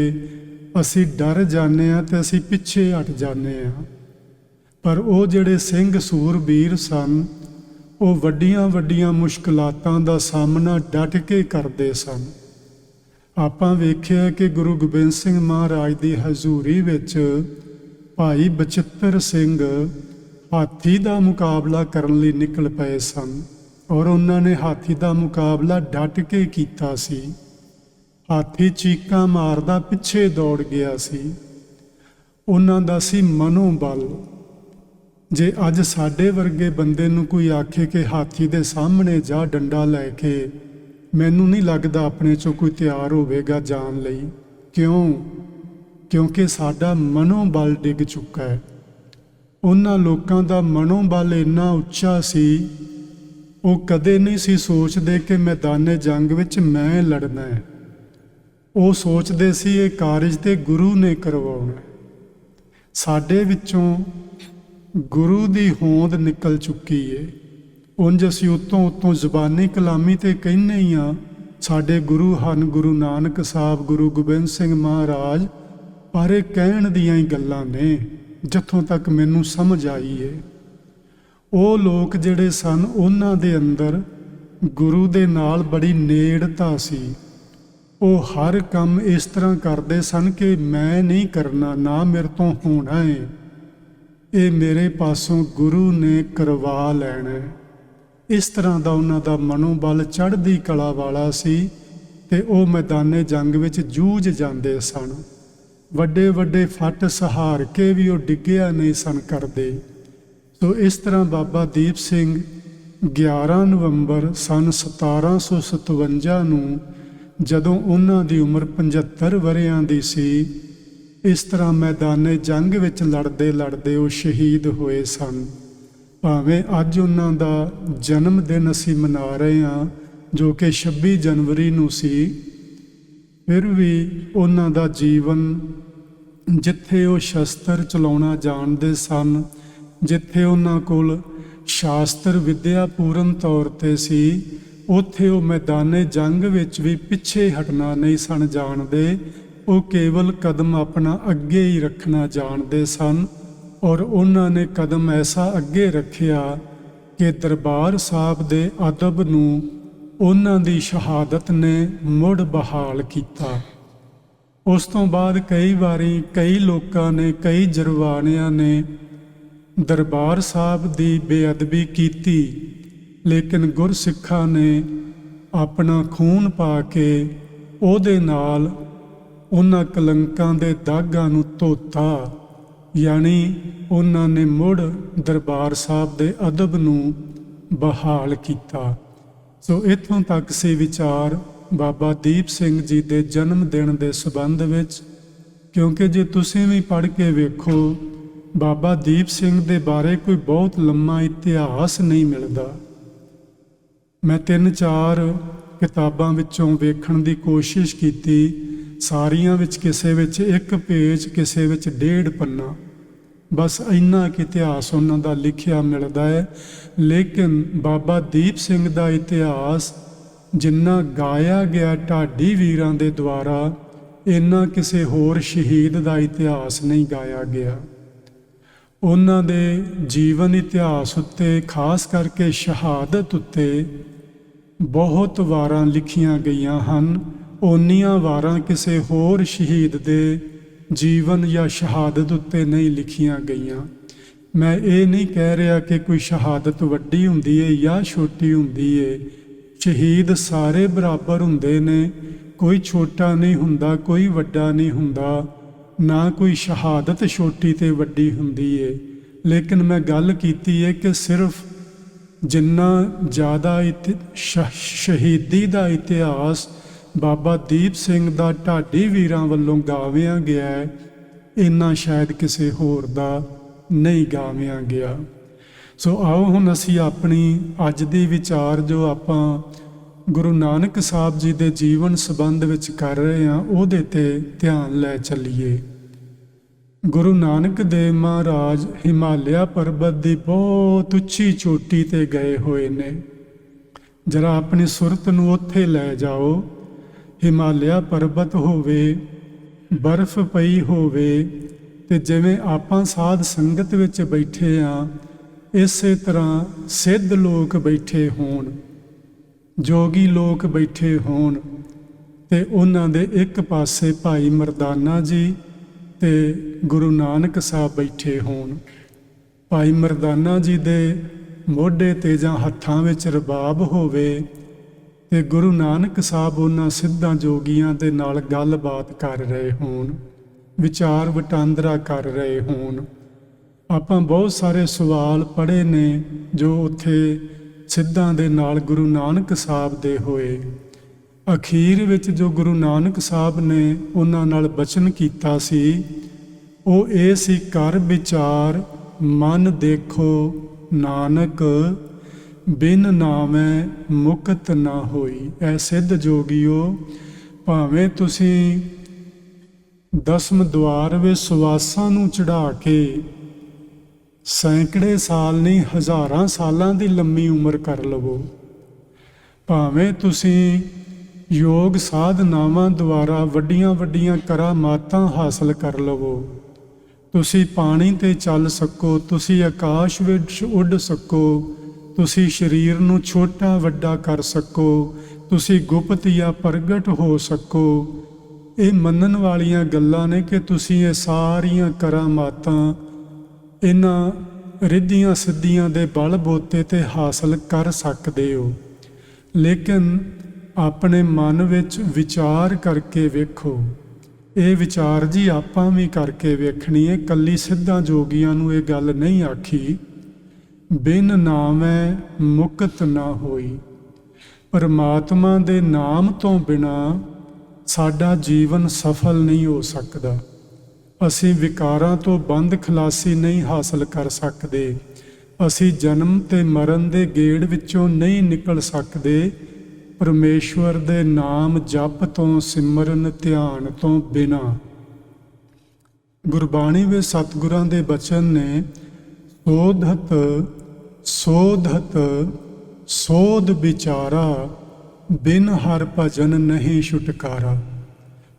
ਅਸੀਂ ਡਰ ਜਾਂਦੇ ਹਾਂ ਤੇ ਅਸੀਂ ਪਿੱਛੇ ਹਟ ਜਾਂਦੇ ਹਾਂ। ਪਰ ਉਹ ਜਿਹੜੇ ਸਿੰਘ ਸੂਰਬੀਰ ਸਨ, ਉਹ ਵੱਡੀਆਂ ਵੱਡੀਆਂ ਮੁਸ਼ਕਲਾਤਾਂ ਦਾ ਸਾਹਮਣਾ ਡਟ ਕੇ ਕਰਦੇ ਸਨ। ਆਪਾਂ ਵੇਖਿਆ ਕਿ ਗੁਰੂ ਗੋਬਿੰਦ ਸਿੰਘ ਮਹਾਰਾਜ ਦੀ ਹਜ਼ੂਰੀ ਵਿੱਚ ਭਾਈ ਬਚਿੱਤਰ ਸਿੰਘ ਹਾਥੀ ਦਾ ਮੁਕਾਬਲਾ ਕਰਨ ਲਈ ਨਿਕਲ ਪਏ ਸਨ ਔਰ ਉਹਨਾਂ ਨੇ ਹਾਥੀ ਦਾ ਮੁਕਾਬਲਾ ਡਟ ਕੇ ਕੀਤਾ ਸੀ। ਹਾਥੀ ਚੀਕਾਂ ਮਾਰਦਾ ਪਿੱਛੇ ਦੌੜ ਗਿਆ ਸੀ। ਉਹਨਾਂ ਦਾ ਸੀ ਮਨੋਬਲ। ਜੇ ਅੱਜ ਸਾਡੇ ਵਰਗੇ ਬੰਦੇ ਨੂੰ ਕੋਈ ਆਖੇ ਕਿ ਹਾਥੀ ਦੇ ਸਾਹਮਣੇ ਜਾ ਡੰਡਾ ਲੈ ਕੇ, ਮੈਨੂੰ ਨਹੀਂ ਲੱਗਦਾ ਆਪਣੇ 'ਚੋਂ ਕੋਈ ਤਿਆਰ ਹੋਵੇਗਾ ਜਾਣ ਲਈ। ਕਿਉਂਕਿ ਸਾਡਾ ਮਨੋਬਲ ਡਿੱਗ ਚੁੱਕਾ ਹੈ। ਉਹਨਾਂ ਲੋਕਾਂ ਦਾ ਮਨੋਬਲ ਇੰਨਾ ਉੱਚਾ ਸੀ, ਉਹ ਕਦੇ ਨਹੀਂ ਸੀ ਸੋਚਦੇ ਕਿ ਮੈਦਾਨੇ ਜੰਗ ਵਿੱਚ ਮੈਂ ਲੜਨਾ ਹੈ। ਉਹ ਸੋਚਦੇ ਸੀ ਇਹ ਕਾਰਜ ਤੇ ਗੁਰੂ ਨੇ ਕਰਵਾਉਣਾ। ਸਾਡੇ ਵਿੱਚੋਂ ਗੁਰੂ ਦੀ ਹੋਂਦ ਨਿਕਲ ਚੁੱਕੀ ਏ। ਉਂਝ ਅਸੀਂ ਉੱਤੋਂ ਜ਼ੁਬਾਨੀ ਕਲਾਮੀ ਤੇ ਕਹਿੰਦੇ ਹੀ ਹਾਂ ਸਾਡੇ ਗੁਰੂ ਹਨ, ਗੁਰੂ ਨਾਨਕ ਸਾਹਿਬ, ਗੁਰੂ ਗੋਬਿੰਦ ਸਿੰਘ ਮਹਾਰਾਜ, ਪਰ ਇਹ ਕਹਿਣ ਦੀਆਂ ਹੀ ਗੱਲਾਂ ਨੇ ਜਿੱਥੋਂ ਤੱਕ ਮੈਨੂੰ ਸਮਝ ਆਈ ਏ। ਉਹ ਲੋਕ ਜਿਹੜੇ ਸਨ, ਉਹਨਾਂ ਦੇ ਅੰਦਰ ਗੁਰੂ ਦੇ ਨਾਲ ਬੜੀ ਨੇੜਤਾ ਸੀ। ਉਹ ਹਰ ਕੰਮ ਇਸ ਤਰ੍ਹਾਂ ਕਰਦੇ ਸਨ ਕਿ ਮੈਂ ਨਹੀਂ ਕਰਨਾ, ਨਾ ਮੇਰੇ ਤੋਂ ਹੋਣਾ ਹੈ, ਇਹ ਮੇਰੇ ਪਾਸੋਂ ਗੁਰੂ ਨੇ ਕਰਵਾ ਲੈਣਾ। ਇਸ ਤਰ੍ਹਾਂ ਦਾ ਉਹਨਾਂ ਦਾ ਮਨੋਬਲ ਚੜ੍ਹਦੀ ਕਲਾ ਵਾਲਾ ਸੀ ਤੇ ਉਹ ਮੈਦਾਨੇ ਜੰਗ ਵਿੱਚ ਜੂਝ ਜਾਂਦੇ ਸਨ। ਵੱਡੇ ਵੱਡੇ ਫੱਟ ਸਹਾਰ ਕੇ ਵੀ ਉਹ ਡਿੱਗਿਆ ਨਹੀਂ ਸਨ ਕਰਦੇ। ਸੋ ਇਸ ਤਰ੍ਹਾਂ ਬਾਬਾ ਦੀਪ ਸਿੰਘ 11 ਨਵੰਬਰ ਸੰਨ 1757 ਨੂੰ ਜਦੋਂ ਉਹਨਾਂ ਦੀ ਉਮਰ 75 ਵਰ੍ਹਿਆਂ ਦੀ ਸੀ, ਇਸ ਤਰ੍ਹਾਂ ਮੈਦਾਨੇ ਜੰਗ ਵਿੱਚ ਲੜਦੇ ਲੜਦੇ ਉਹ ਸ਼ਹੀਦ ਹੋਏ ਸਨ। ਭਾਵੇਂ ਅੱਜ ਉਹਨਾਂ ਦਾ ਜਨਮ ਦਿਨ ਅਸੀਂ ਮਨਾ ਰਹੇ ਹਾਂ ਜੋ ਕਿ 26 ਜਨਵਰੀ ਨੂੰ ਸੀ, ਫਿਰ ਵੀ ਉਹਨਾਂ ਦਾ ਜੀਵਨ, ਜਿੱਥੇ ਉਹ ਸ਼ਸਤਰ ਚਲਾਉਣਾ ਜਾਣਦੇ ਸਨ, ਜਿੱਥੇ ਉਹਨਾਂ ਕੋਲ ਸ਼ਾਸਤਰ ਵਿੱਦਿਆ ਪੂਰਨ ਤੌਰ 'ਤੇ ਸੀ, ਉੱਥੇ ਉਹ ਮੈਦਾਨੇ ਜੰਗ ਵਿੱਚ ਵੀ ਪਿੱਛੇ ਹਟਣਾ ਨਹੀਂ ਸਨ ਜਾਣਦੇ। ਉਹ ਕੇਵਲ ਕਦਮ ਆਪਣਾ ਅੱਗੇ ਹੀ ਰੱਖਣਾ ਜਾਣਦੇ ਸਨ ਔਰ ਉਹਨਾਂ ਨੇ ਕਦਮ ਐਸਾ ਅੱਗੇ ਰੱਖਿਆ ਕਿ ਦਰਬਾਰ ਸਾਹਿਬ ਦੇ ਅਦਬ ਨੂੰ ਉਹਨਾਂ ਦੀ ਸ਼ਹਾਦਤ ਨੇ ਮੁੜ ਬਹਾਲ ਕੀਤਾ। ਉਸ ਤੋਂ ਬਾਅਦ ਕਈ ਵਾਰੀ ਕਈ ਲੋਕਾਂ ਨੇ, ਕਈ ਜਰਵਾਣਿਆਂ ਨੇ ਦਰਬਾਰ ਸਾਹਿਬ ਦੀ ਬੇਅਦਬੀ ਕੀਤੀ, ਲੇਕਿਨ ਗੁਰਸਿੱਖਾਂ ਨੇ ਆਪਣਾ ਖੂਨ ਪਾ ਕੇ ਉਹਦੇ ਨਾਲ ਉਹਨਾਂ ਕਲੰਕਾਂ ਦੇ ਦਾਗਾਂ ਨੂੰ ਧੋਤਾ, ਯਾਨੀ ਉਹਨਾਂ ਨੇ ਮੁੜ ਦਰਬਾਰ ਸਾਹਿਬ ਦੇ ਅਦਬ ਨੂੰ ਬਹਾਲ ਕੀਤਾ। ਸੋ ਇੱਥੋਂ ਤੱਕ ਸੀ ਵਿਚਾਰ ਬਾਬਾ ਦੀਪ ਸਿੰਘ ਜੀ ਦੇ ਜਨਮ ਦਿਨ ਦੇ ਸੰਬੰਧ ਵਿੱਚ। ਕਿਉਂਕਿ ਜੇ ਤੁਸੀਂ ਵੀ ਪੜ੍ਹ ਕੇ ਵੇਖੋ, ਬਾਬਾ ਦੀਪ ਸਿੰਘ ਦੇ ਬਾਰੇ ਕੋਈ ਬਹੁਤ ਲੰਮਾ ਇਤਿਹਾਸ ਨਹੀਂ ਮਿਲਦਾ। ਮੈਂ 3-4 ਕਿਤਾਬਾਂ ਵਿੱਚੋਂ ਵੇਖਣ ਦੀ ਕੋਸ਼ਿਸ਼ ਕੀਤੀ, ਸਾਰੀਆਂ ਵਿੱਚ ਕਿਸੇ ਵਿੱਚ 1 ਪੇਜ, ਕਿਸੇ ਵਿੱਚ 1.5 ਪੰਨਾ, ਬਸ ਇੰਨਾ ਕੁ ਇਤਿਹਾਸ ਉਹਨਾਂ ਦਾ ਲਿਖਿਆ ਮਿਲਦਾ ਹੈ। ਲੇਕਿਨ ਬਾਬਾ ਦੀਪ ਸਿੰਘ ਦਾ ਇਤਿਹਾਸ ਜਿੰਨਾ ਗਾਇਆ ਗਿਆ ਢਾਡੀ ਵੀਰਾਂ ਦੇ ਦੁਆਰਾ, ਇੰਨਾ ਕਿਸੇ ਹੋਰ ਸ਼ਹੀਦ ਦਾ ਇਤਿਹਾਸ ਨਹੀਂ ਗਾਇਆ ਗਿਆ। ਉਹਨਾਂ ਦੇ ਜੀਵਨ ਇਤਿਹਾਸ ਉੱਤੇ, ਖਾਸ ਕਰਕੇ ਸ਼ਹਾਦਤ ਉੱਤੇ ਬਹੁਤ ਵਾਰਾਂ ਲਿਖੀਆਂ ਗਈਆਂ ਹਨ। ਓਨੀਆਂ ਵਾਰਾਂ ਕਿਸੇ ਹੋਰ ਸ਼ਹੀਦ ਦੇ ਜੀਵਨ ਜਾਂ ਸ਼ਹਾਦਤ ਉੱਤੇ ਨਹੀਂ ਲਿਖੀਆਂ ਗਈਆਂ। ਮੈਂ ਇਹ ਨਹੀਂ ਕਹਿ ਰਿਹਾ ਕਿ ਕੋਈ ਸ਼ਹਾਦਤ ਵੱਡੀ ਹੁੰਦੀ ਹੈ ਜਾਂ ਛੋਟੀ ਹੁੰਦੀ ਹੈ। ਸ਼ਹੀਦ ਸਾਰੇ ਬਰਾਬਰ ਹੁੰਦੇ ਨੇ, ਕੋਈ ਛੋਟਾ ਨਹੀਂ ਹੁੰਦਾ, ਕੋਈ ਵੱਡਾ ਨਹੀਂ ਹੁੰਦਾ, ਨਾ ਕੋਈ ਸ਼ਹਾਦਤ ਛੋਟੀ ਤੇ ਵੱਡੀ ਹੁੰਦੀ ਹੈ। ਲੇਕਿਨ ਮੈਂ ਗੱਲ ਕੀਤੀ ਹੈ ਕਿ ਸਿਰਫ ਜਿੰਨਾ ਜ਼ਿਆਦਾ ਸ਼ਹੀਦੀ ਦਾ ਇਤਿਹਾਸ ਬਾਬਾ ਦੀਪ ਸਿੰਘ ਦਾ ਢਾਡੀ ਵੀਰਾਂ ਵੱਲੋਂ ਗਾਵਿਆ ਗਿਆ ਹੈ, ਇੰਨਾ ਸ਼ਾਇਦ ਕਿਸੇ ਹੋਰ ਦਾ ਨਹੀਂ ਗਾਵਿਆ ਗਿਆ। ਸੋ ਆਓ ਹੁਣ ਅਸੀਂ ਆਪਣੀ ਅੱਜ ਦੀ ਵਿਚਾਰ ਜੋ ਆਪਾਂ ਗੁਰੂ ਨਾਨਕ ਸਾਹਿਬ ਜੀ ਦੇ ਜੀਵਨ ਸੰਬੰਧ ਵਿੱਚ ਕਰ ਰਹੇ ਹਾਂ, ਉਹਦੇ ਤੇ ਧਿਆਨ ਲੈ ਚੱਲੀਏ। ਗੁਰੂ ਨਾਨਕ ਦੇਵ ਮਹਾਰਾਜ ਹਿਮਾਲਿਆ ਪਰਬਤ ਦੀ ਬਹੁਤ ਉੱਚੀ ਚੋਟੀ ਤੇ ਗਏ ਹੋਏ ਨੇ। ਜਰਾ ਆਪਣੀ ਸੁਰਤ ਨੂੰ ਉੱਥੇ ਲੈ ਜਾਓ। ਹਿਮਾਲਿਆ ਪਰਬਤ ਹੋਵੇ, ਬਰਫ਼ ਪਈ ਹੋਵੇ, ਤੇ ਜਿਵੇਂ ਆਪਾਂ ਸਾਧ ਸੰਗਤ ਵਿੱਚ ਬੈਠੇ ਹਾਂ, ਇਸੇ ਤਰ੍ਹਾਂ ਸਿੱਧ ਲੋਕ ਬੈਠੇ ਹੋਣ, ਜੋਗੀ ਲੋਕ ਬੈਠੇ ਹੋਣ, ਤੇ ਉਹਨਾਂ ਦੇ ਇੱਕ ਪਾਸੇ ਭਾਈ ਮਰਦਾਨਾ ਜੀ ਤੇ ਗੁਰੂ ਨਾਨਕ ਸਾਹਿਬ ਬੈਠੇ ਹੋਣ। ਭਾਈ ਮਰਦਾਨਾ ਜੀ ਦੇ ਮੋਢੇ ਤੇ ਜਾਂ ਹੱਥਾਂ ਵਿੱਚ ਰਬਾਬ ਹੋਵੇ ਤੇ ਗੁਰੂ ਨਾਨਕ ਸਾਹਿਬ ਉਹਨਾਂ ਸਿੱਧਾਂ ਜੋਗੀਆਂ ਦੇ ਨਾਲ ਗੱਲਬਾਤ ਕਰ ਰਹੇ ਹੋਣ, ਵਿਚਾਰ ਵਟਾਂਦਰਾ ਕਰ ਰਹੇ ਹੋਣ। ਆਪਾਂ ਬਹੁਤ ਸਾਰੇ ਸਵਾਲ ਪੜ੍ਹੇ ਨੇ ਜੋ ਉੱਥੇ ਸਿੱਧਾਂ ਦੇ ਨਾਲ ਗੁਰੂ ਨਾਨਕ ਸਾਹਿਬ ਦੇ ਹੋਏ। ਅਖੀਰ ਵਿੱਚ ਜੋ ਗੁਰੂ ਨਾਨਕ ਸਾਹਿਬ ਨੇ ਉਹਨਾਂ ਨਾਲ ਬਚਨ ਕੀਤਾ ਸੀ, ਉਹ ਇਹ ਸੀ, ਕਰ ਵਿਚਾਰ ਮਨ ਦੇਖੋ ਨਾਨਕ, ਬਿਨ ਨਾਮੈ ਮੁਕਤ ਨਾ ਹੋਈ। ਐ ਸਿੱਧ ਜੋਗੀਓ, ਭਾਵੇਂ ਤੁਸੀਂ 10ਵੇਂ ਦੁਆਰ ਵਿੱਚ ਸੁਆਸਾਂ ਨੂੰ ਚੜ੍ਹਾ ਕੇ ਸੈਂਕੜੇ ਸਾਲ ਨਹੀਂ, ਹਜ਼ਾਰਾਂ ਸਾਲਾਂ ਦੀ ਲੰਮੀ ਉਮਰ ਕਰ ਲਵੋ, ਭਾਵੇਂ ਤੁਸੀਂ ਯੋਗ ਸਾਧਨਾਵਾਂ ਦੁਆਰਾ ਵੱਡੀਆਂ ਵੱਡੀਆਂ ਕਰਾਮਾਤਾਂ ਹਾਸਲ ਕਰ ਲਵੋ, ਤੁਸੀਂ ਪਾਣੀ ਤੇ ਚੱਲ ਸਕੋ, ਤੁਸੀਂ ਆਕਾਸ਼ ਵਿੱਚ ਉੱਡ ਸਕੋ, ਤੁਸੀਂ ਸਰੀਰ ਨੂੰ ਛੋਟਾ ਵੱਡਾ ਕਰ ਸਕੋ, ਤੁਸੀਂ ਗੁਪਤ ਜਾਂ ਪ੍ਰਗਟ ਹੋ ਸਕੋ, ਇਹ ਮੰਨਣ ਵਾਲੀਆਂ ਗੱਲਾਂ ਨੇ ਕਿ ਤੁਸੀਂ ਇਹ ਸਾਰੀਆਂ ਕਰਾਮਾਤਾਂ ਇਹਨਾਂ ਰਿੱਧੀਆਂ ਸਿੱਧੀਆਂ ਦੇ ਬਲ ਬੋਤੇ ਤੇ ਹਾਸਲ ਕਰ ਸਕਦੇ ਹੋ। ਲੇਕਿਨ ਆਪਣੇ ਮਨ ਵਿੱਚ ਵਿਚਾਰ ਕਰਕੇ ਵੇਖੋ। ਇਹ ਵਿਚਾਰ ਜੀ ਆਪਾਂ ਵੀ ਕਰਕੇ ਵੇਖਣੀ ਹੈ, ਕੱਲੀ ਸਿੱਧਾਂ ਜੋਗੀਆਂ ਨੂੰ ਇਹ ਗੱਲ ਨਹੀਂ ਆਖੀ। ਬਿਨ ਨਾਮੈ ਮੁਕਤ ਨਾ ਹੋਈ। ਪਰਮਾਤਮਾ ਦੇ ਨਾਮ ਤੋਂ ਬਿਨਾ ਸਾਡਾ ਜੀਵਨ ਸਫਲ ਨਹੀਂ ਹੋ ਸਕਦਾ। ਅਸੀਂ ਵਿਕਾਰਾਂ ਤੋਂ ਬੰਦ ਖਲਾਸੀ ਨਹੀਂ ਹਾਸਲ ਕਰ ਸਕਦੇ। ਅਸੀਂ ਜਨਮ ਤੇ ਮਰਨ ਦੇ ਗੇੜ ਵਿੱਚੋਂ ਨਹੀਂ ਨਿਕਲ ਸਕਦੇ। ਪਰਮੇਸ਼ਵਰ ਦੇ ਨਾਮ ਜਪ ਤੋਂ, ਸਿਮਰਨ ਧਿਆਨ ਤੋਂ ਬਿਨਾ। ਗੁਰਬਾਣੀ ਵਿੱਚ ਸਤਿਗੁਰਾਂ ਦੇ ਬਚਨ ਨੇ, ਸੋਧਤ ਸੋਧਤ ਸੋਧ ਵਿਚਾਰਾ, ਬਿਨ ਹਰ ਭਜਨ ਨਹੀਂ ਛੁਟਕਾਰਾ।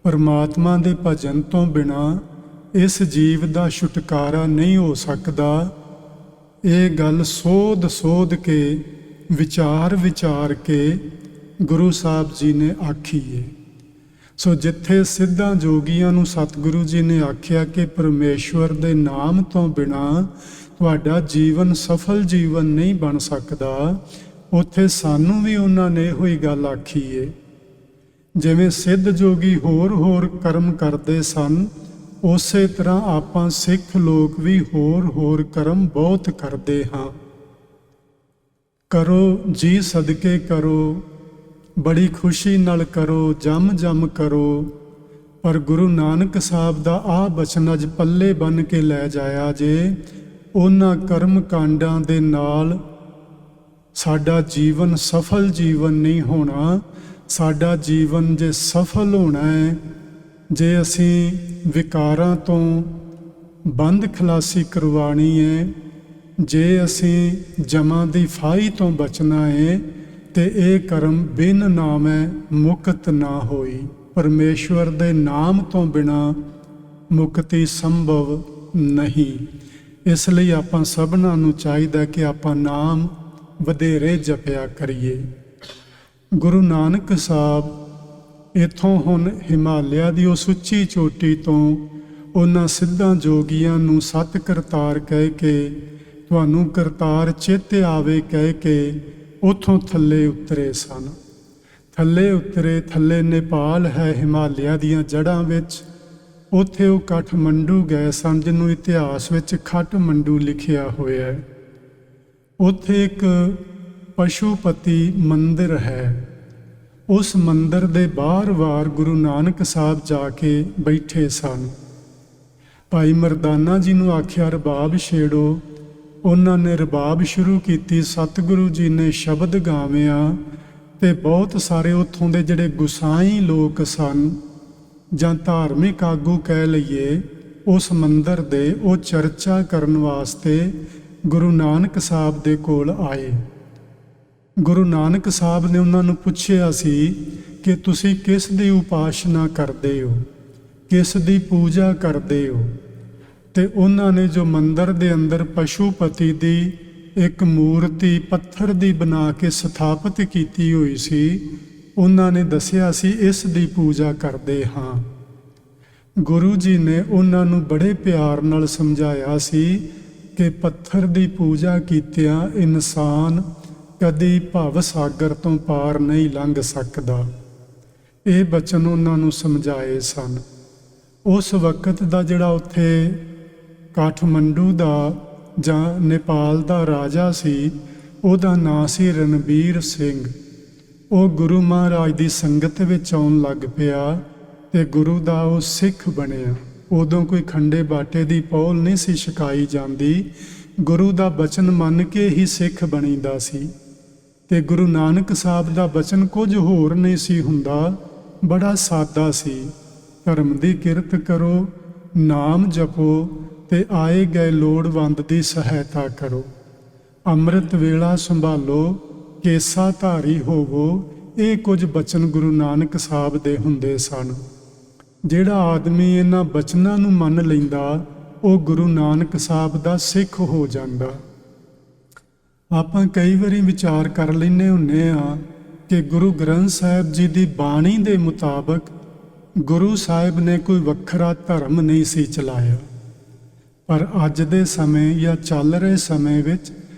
ਪਰਮਾਤਮਾ ਦੇ ਭਜਨ ਤੋਂ ਬਿਨਾ ਇਸ ਜੀਵ ਦਾ ਛੁਟਕਾਰਾ ਨਹੀਂ ਹੋ ਸਕਦਾ। ਇਹ ਗੱਲ ਸੋਧ ਸੋਧ ਕੇ, ਵਿਚਾਰ ਵਿਚਾਰ ਕੇ ਗੁਰੂ ਸਾਹਿਬ ਜੀ ਨੇ ਆਖੀ ਏ। ਸੋ ਜਿੱਥੇ ਸਿੱਧਾਂ ਜੋਗੀਆਂ ਨੂੰ ਸਤਿਗੁਰੂ ਜੀ ਨੇ ਆਖਿਆ ਕਿ ਪਰਮੇਸ਼ਵਰ ਦੇ ਨਾਮ ਤੋਂ ਬਿਨਾ ਤੁਹਾਡਾ ਜੀਵਨ ਸਫਲ ਜੀਵਨ ਨਹੀਂ ਬਣ ਸਕਦਾ, ਉੱਥੇ ਸਾਨੂੰ ਵੀ ਉਹਨਾਂ ਨੇ ਇਹੋ ਹੀ ਗੱਲ ਆਖੀ ਏ। ਜਿਵੇਂ ਸਿੱਧ ਜੋਗੀ ਹੋਰ ਕਰਮ ਕਰਦੇ ਸਨ, ਉਸੇ ਤਰ੍ਹਾਂ ਆਪਾਂ ਸਿੱਖ ਲੋਕ ਵੀ ਹੋਰ ਕਰਮ ਬਹੁਤ ਕਰਦੇ ਹਾਂ। ਕਰੋ ਜੀ ਸਦਕੇ ਕਰੋ, ਬੜੀ ਖੁਸ਼ੀ ਨਾਲ ਕਰੋ, ਜਮ ਕਰੋ। ਪਰ ਗੁਰੂ ਨਾਨਕ ਸਾਹਿਬ ਦਾ ਆਹ ਬਚਨ ਅੱਜ ਪੱਲੇ ਬੰਨ੍ਹ ਕੇ ਲੈ ਜਾਇਆ ਜੇ, ਉਹਨਾਂ ਕਰਮ ਕਾਂਡਾਂ ਦੇ ਨਾਲ ਸਾਡਾ ਜੀਵਨ ਸਫਲ ਜੀਵਨ ਨਹੀਂ ਹੋਣਾ। ਸਾਡਾ ਜੀਵਨ ਜੇ ਸਫਲ ਹੋਣਾ ਹੈ, ਜੇ ਅਸੀਂ ਵਿਕਾਰਾਂ ਤੋਂ ਬੰਦ ਖਲਾਸੀ ਕਰਵਾਣੀ ਹੈ, ਜੇ ਅਸੀਂ ਜਮਾਂ ਦੀ ਫਾਹੀ ਤੋਂ ਬਚਣਾ ਹੈ, ਤੇ ਇਹ ਕਰਮ ਬਿਨ ਨਾਮੈ ਮੁਕਤ ਨਾ ਹੋਈ। ਪਰਮੇਸ਼ਵਰ ਦੇ ਨਾਮ ਤੋਂ ਬਿਨਾ ਮੁਕਤੀ ਸੰਭਵ ਨਹੀਂ। ਇਸ ਲਈ ਆਪਾਂ ਸਭਨਾਂ ਨੂੰ ਚਾਹੀਦਾ ਕਿ ਆਪਾਂ ਨਾਮ ਵਧੇਰੇ ਜਪਿਆ ਕਰੀਏ। ਗੁਰੂ ਨਾਨਕ ਸਾਹਿਬ ਇੱਥੋਂ ਹੁਣ ਹਿਮਾਲਿਆ ਦੀ ਉਸ ਉੱਚੀ ਚੋਟੀ ਤੋਂ ਉਹਨਾਂ ਸਿੱਧਾਂ ਜੋਗੀਆਂ ਨੂੰ ਸਤ ਕਰਤਾਰ ਕਹਿ ਕੇ, ਤੁਹਾਨੂੰ ਕਰਤਾਰ ਚੇਤੇ ਆਵੇ ਕਹਿ ਕੇ ਉੱਥੋਂ ਥੱਲੇ ਉਤਰੇ ਸਨ। ਥੱਲੇ ਉਤਰੇ, ਥੱਲੇ ਨੇਪਾਲ ਹੈ ਹਿਮਾਲਿਆ ਦੀਆਂ ਜੜ੍ਹਾਂ ਵਿੱਚ। ਉੱਥੇ ਉਹ ਕਾਠਮੰਡੂ ਗਏ ਸਨ, ਜਿਹਨੂੰ ਇਤਿਹਾਸ ਵਿੱਚ ਖੱਟਮੰਡੂ ਲਿਖਿਆ ਹੋਇਆ ਹੈ। ਉੱਥੇ ਇੱਕ ਪਸ਼ੂਪਤੀ ਮੰਦਿਰ ਹੈ। ਉਸ ਮੰਦਿਰ ਦੇ ਬਾਹਰ ਗੁਰੂ ਨਾਨਕ ਸਾਹਿਬ ਜਾ ਕੇ ਬੈਠੇ ਸਨ। ਭਾਈ ਮਰਦਾਨਾ ਜੀ ਨੂੰ ਆਖਿਆ ਰਬਾਬ ਛੇੜੋ। ਉਹਨਾਂ ਨੇ ਰਬਾਬ ਸ਼ੁਰੂ ਕੀਤੀ। ਸਤਿਗੁਰੂ ਜੀ ਨੇ ਸ਼ਬਦ ਗਾਵਿਆ ਤੇ ਬਹੁਤ ਸਾਰੇ ਉੱਥੋਂ ਦੇ ਜਿਹੜੇ ਗੁਸਾਈ ਲੋਕ ਸਨ ਜਾਂ ਧਾਰਮਿਕ ਆਗੂ ਕਹਿ ਲਈਏ, ਉਸ ਮੰਦਿਰ ਦੇ, ਉਹ ਚਰਚਾ ਕਰਨ ਵਾਸਤੇ ਗੁਰੂ ਨਾਨਕ ਸਾਹਿਬ ਦੇ ਕੋਲ ਆਏ। ਗੁਰੂ ਨਾਨਕ ਸਾਹਿਬ ਨੇ ਉਹਨਾਂ ਨੂੰ ਪੁੱਛਿਆ ਸੀ ਕਿ ਤੁਸੀਂ ਕਿਸ ਦੀ ਉਪਾਸਨਾ ਕਰਦੇ ਹੋ, ਕਿਸ ਦੀ ਪੂਜਾ ਕਰਦੇ ਹੋ। ਤੇ ਉਹਨਾਂ ਨੇ ਜੋ ਮੰਦਿਰ ਦੇ ਅੰਦਰ ਪਸ਼ੂਪਤੀ ਦੀ ਇੱਕ ਮੂਰਤੀ ਪੱਥਰ ਦੀ ਬਣਾ ਕੇ ਸਥਾਪਿਤ ਕੀਤੀ ਹੋਈ ਸੀ, ਉਹਨਾਂ ਨੇ ਦੱਸਿਆ ਸੀ ਇਸ ਦੀ ਪੂਜਾ ਕਰਦੇ ਹਾਂ। ਗੁਰੂ ਜੀ ਨੇ ਉਹਨਾਂ ਨੂੰ ਬੜੇ ਪਿਆਰ ਨਾਲ ਸਮਝਾਇਆ ਸੀ ਕਿ ਪੱਥਰ ਦੀ ਪੂਜਾ ਕੀਤਿਆਂ ਇਨਸਾਨ ਕਦੀ ਭਵ ਸਾਗਰ ਤੋਂ ਪਾਰ ਨਹੀਂ ਲੰਘ ਸਕਦਾ। ਇਹ ਬਚਨ ਉਹਨਾਂ ਨੂੰ ਸਮਝਾਏ ਸਨ। ਉਸ ਵਕਤ ਦਾ ਜਿਹੜਾ ਉੱਥੇ ਕਾਠਮੰਡੂ ਦਾ ਜਾਂ ਨੇਪਾਲ ਦਾ ਰਾਜਾ ਸੀ, ਉਹਦਾ ਨਾਂ ਸੀ ਰਣਬੀਰ ਸਿੰਘ। ਉਹ ਗੁਰੂ ਮਹਾਰਾਜ ਦੀ ਸੰਗਤ ਵਿੱਚ ਆਉਣ ਲੱਗ ਪਿਆ ਤੇ ਗੁਰੂ ਦਾ ਉਹ ਸਿੱਖ ਬਣਿਆ। ਉਦੋਂ ਕੋਈ ਖੰਡੇ ਬਾਟੇ ਦੀ ਪੌਲ ਨਹੀਂ ਸੀ ਛਕਾਈ ਜਾਂਦੀ। ਗੁਰੂ ਦਾ ਬਚਨ ਮੰਨ ਕੇ ਹੀ ਸਿੱਖ ਬਣੀਦਾ ਸੀ। ਤੇ ਗੁਰੂ ਨਾਨਕ ਸਾਹਿਬ ਦਾ ਬਚਨ ਕੁਝ ਹੋਰ ਨਹੀਂ ਸੀ ਹੁੰਦਾ, ਬੜਾ ਸਾਦਾ ਸੀ। ਧਰਮ ਦੀ ਕਿਰਤ ਕਰੋ, ਨਾਮ ਜਪੋ ਤੇ ਆਏ ਗਏ ਲੋੜਵੰਦ ਦੀ ਸਹਾਇਤਾ ਕਰੋ। ਅੰਮ੍ਰਿਤ ਵੇਲਾ ਸੰਭਾਲੋ, ਕੇਸਾ ਧਾਰੀ ਹੋਵੋ। ਇਹ ਕੁਝ ਬਚਨ ਗੁਰੂ ਨਾਨਕ ਸਾਹਿਬ ਦੇ ਹੁੰਦੇ ਸਨ। ਜਿਹੜਾ ਆਦਮੀ ਇਹਨਾਂ ਬਚਨਾਂ ਨੂੰ ਮੰਨ ਲੈਂਦਾ, ਉਹ ਗੁਰੂ ਨਾਨਕ ਸਾਹਿਬ ਦਾ ਸਿੱਖ ਹੋ ਜਾਂਦਾ। ਆਪਾਂ ਕਈ ਵਾਰੀ ਵਿਚਾਰ ਕਰ ਲੈਂਦੇ ਹੁੰਦੇ ਆ ਕਿ ਗੁਰੂ ਗ੍ਰੰਥ ਸਾਹਿਬ ਜੀ ਦੀ ਬਾਣੀ ਦੇ ਮੁਤਾਬਕ ਗੁਰੂ ਸਾਹਿਬ ਨੇ ਕੋਈ ਵੱਖਰਾ ਧਰਮ ਨਹੀਂ ਸੀ ਚਲਾਇਆ। ਪਰ ਅੱਜ ਦੇ ਸਮੇਂ ਜਾਂ ਚੱਲ ਰਹੇ ਸਮੇਂ ਵਿੱਚ